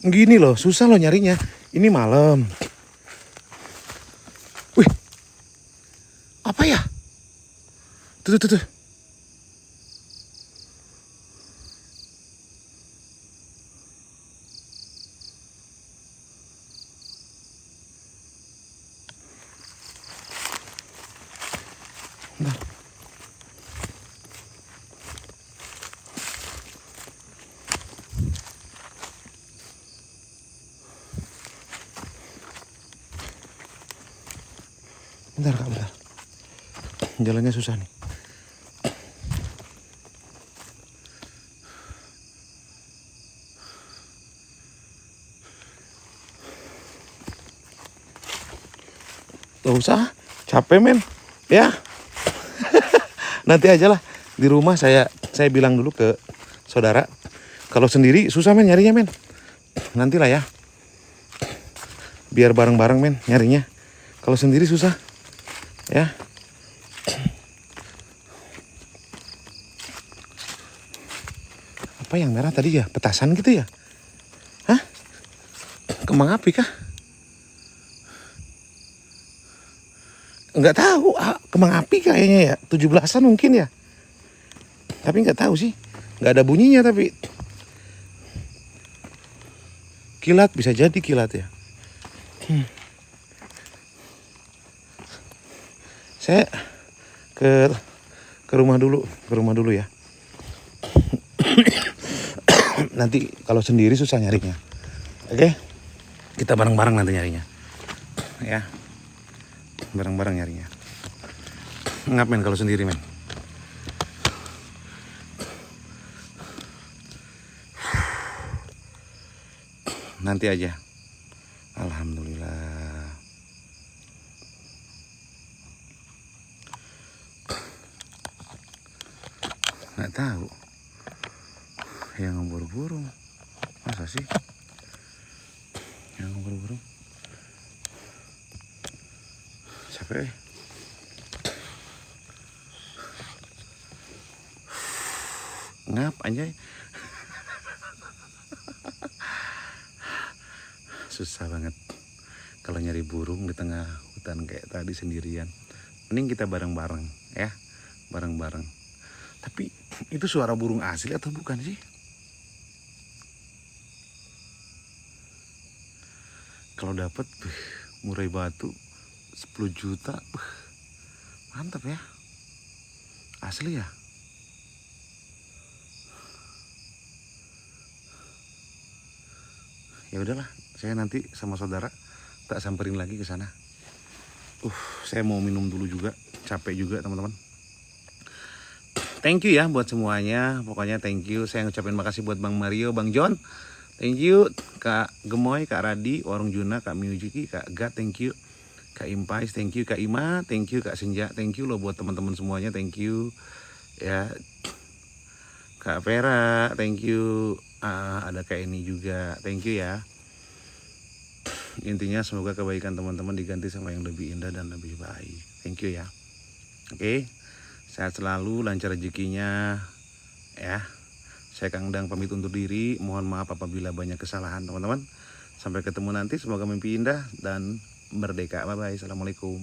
Gini loh, susah loh nyarinya. Ini malam. Wih, apa ya? Tuh. Bentar. Bentar Kak, bentar. Jalannya susah nih. Gak usah, capek men. Ya, nanti aja lah di rumah saya bilang dulu ke saudara. Kalau sendiri susah men nyarinya men. Nantilah ya. Biar bareng-bareng men nyarinya. Kalau sendiri susah. Ya. Apa yang merah tadi ya? Petasan gitu ya? Hah? Kembang api kah? Nggak tahu, kembang api kayaknya ya. 17-an mungkin ya. Tapi nggak tahu sih. Nggak ada bunyinya tapi. Kilat, bisa jadi kilat ya. Saya ke rumah dulu ya. Nanti kalau sendiri susah nyarinya. Oke? Kita bareng-bareng nanti nyarinya. Ya. Bareng-bareng nyarinya. Ngap men kalau sendiri men. Nanti aja. Alhamdulillah. Nggak tahu. Yang ngeburu burung. Masa sih? Yang ngeburu burung. Siapa ya? Ngap anjay. Susah banget kalau nyari burung di tengah hutan kayak tadi sendirian. Mending kita bareng-bareng ya, bareng-bareng. Tapi itu suara burung asli atau bukan sih? Kalau dapat murai batu 10 juta, mantap ya. Asli ya. Ya udahlah, saya nanti sama saudara tak samperin lagi ke sana. Saya mau minum dulu juga, capek juga teman-teman. Thank you ya buat semuanya, pokoknya thank you. Saya ngucapin makasih buat Bang Mario, Bang John, thank you. Kak Gemoy, Kak Radi, Warung Juna, Kak Miyuki, Kak Gat, thank you. Kak Impais, thank you. Kak Ima, thank you. Kak Senja, thank you loh buat teman-teman semuanya, thank you. Ya, Kak Vera, thank you. Ada Kak ini juga, thank you ya. Intinya semoga kebaikan teman-teman diganti sama yang lebih indah dan lebih baik. Thank you ya. Oke, sehat selalu, lancar rezekinya ya. Saya Kang Dang pamit undur diri. Mohon maaf apabila banyak kesalahan teman-teman. Sampai ketemu nanti, semoga mimpi indah dan merdeka. Bye bye. Assalamualaikum.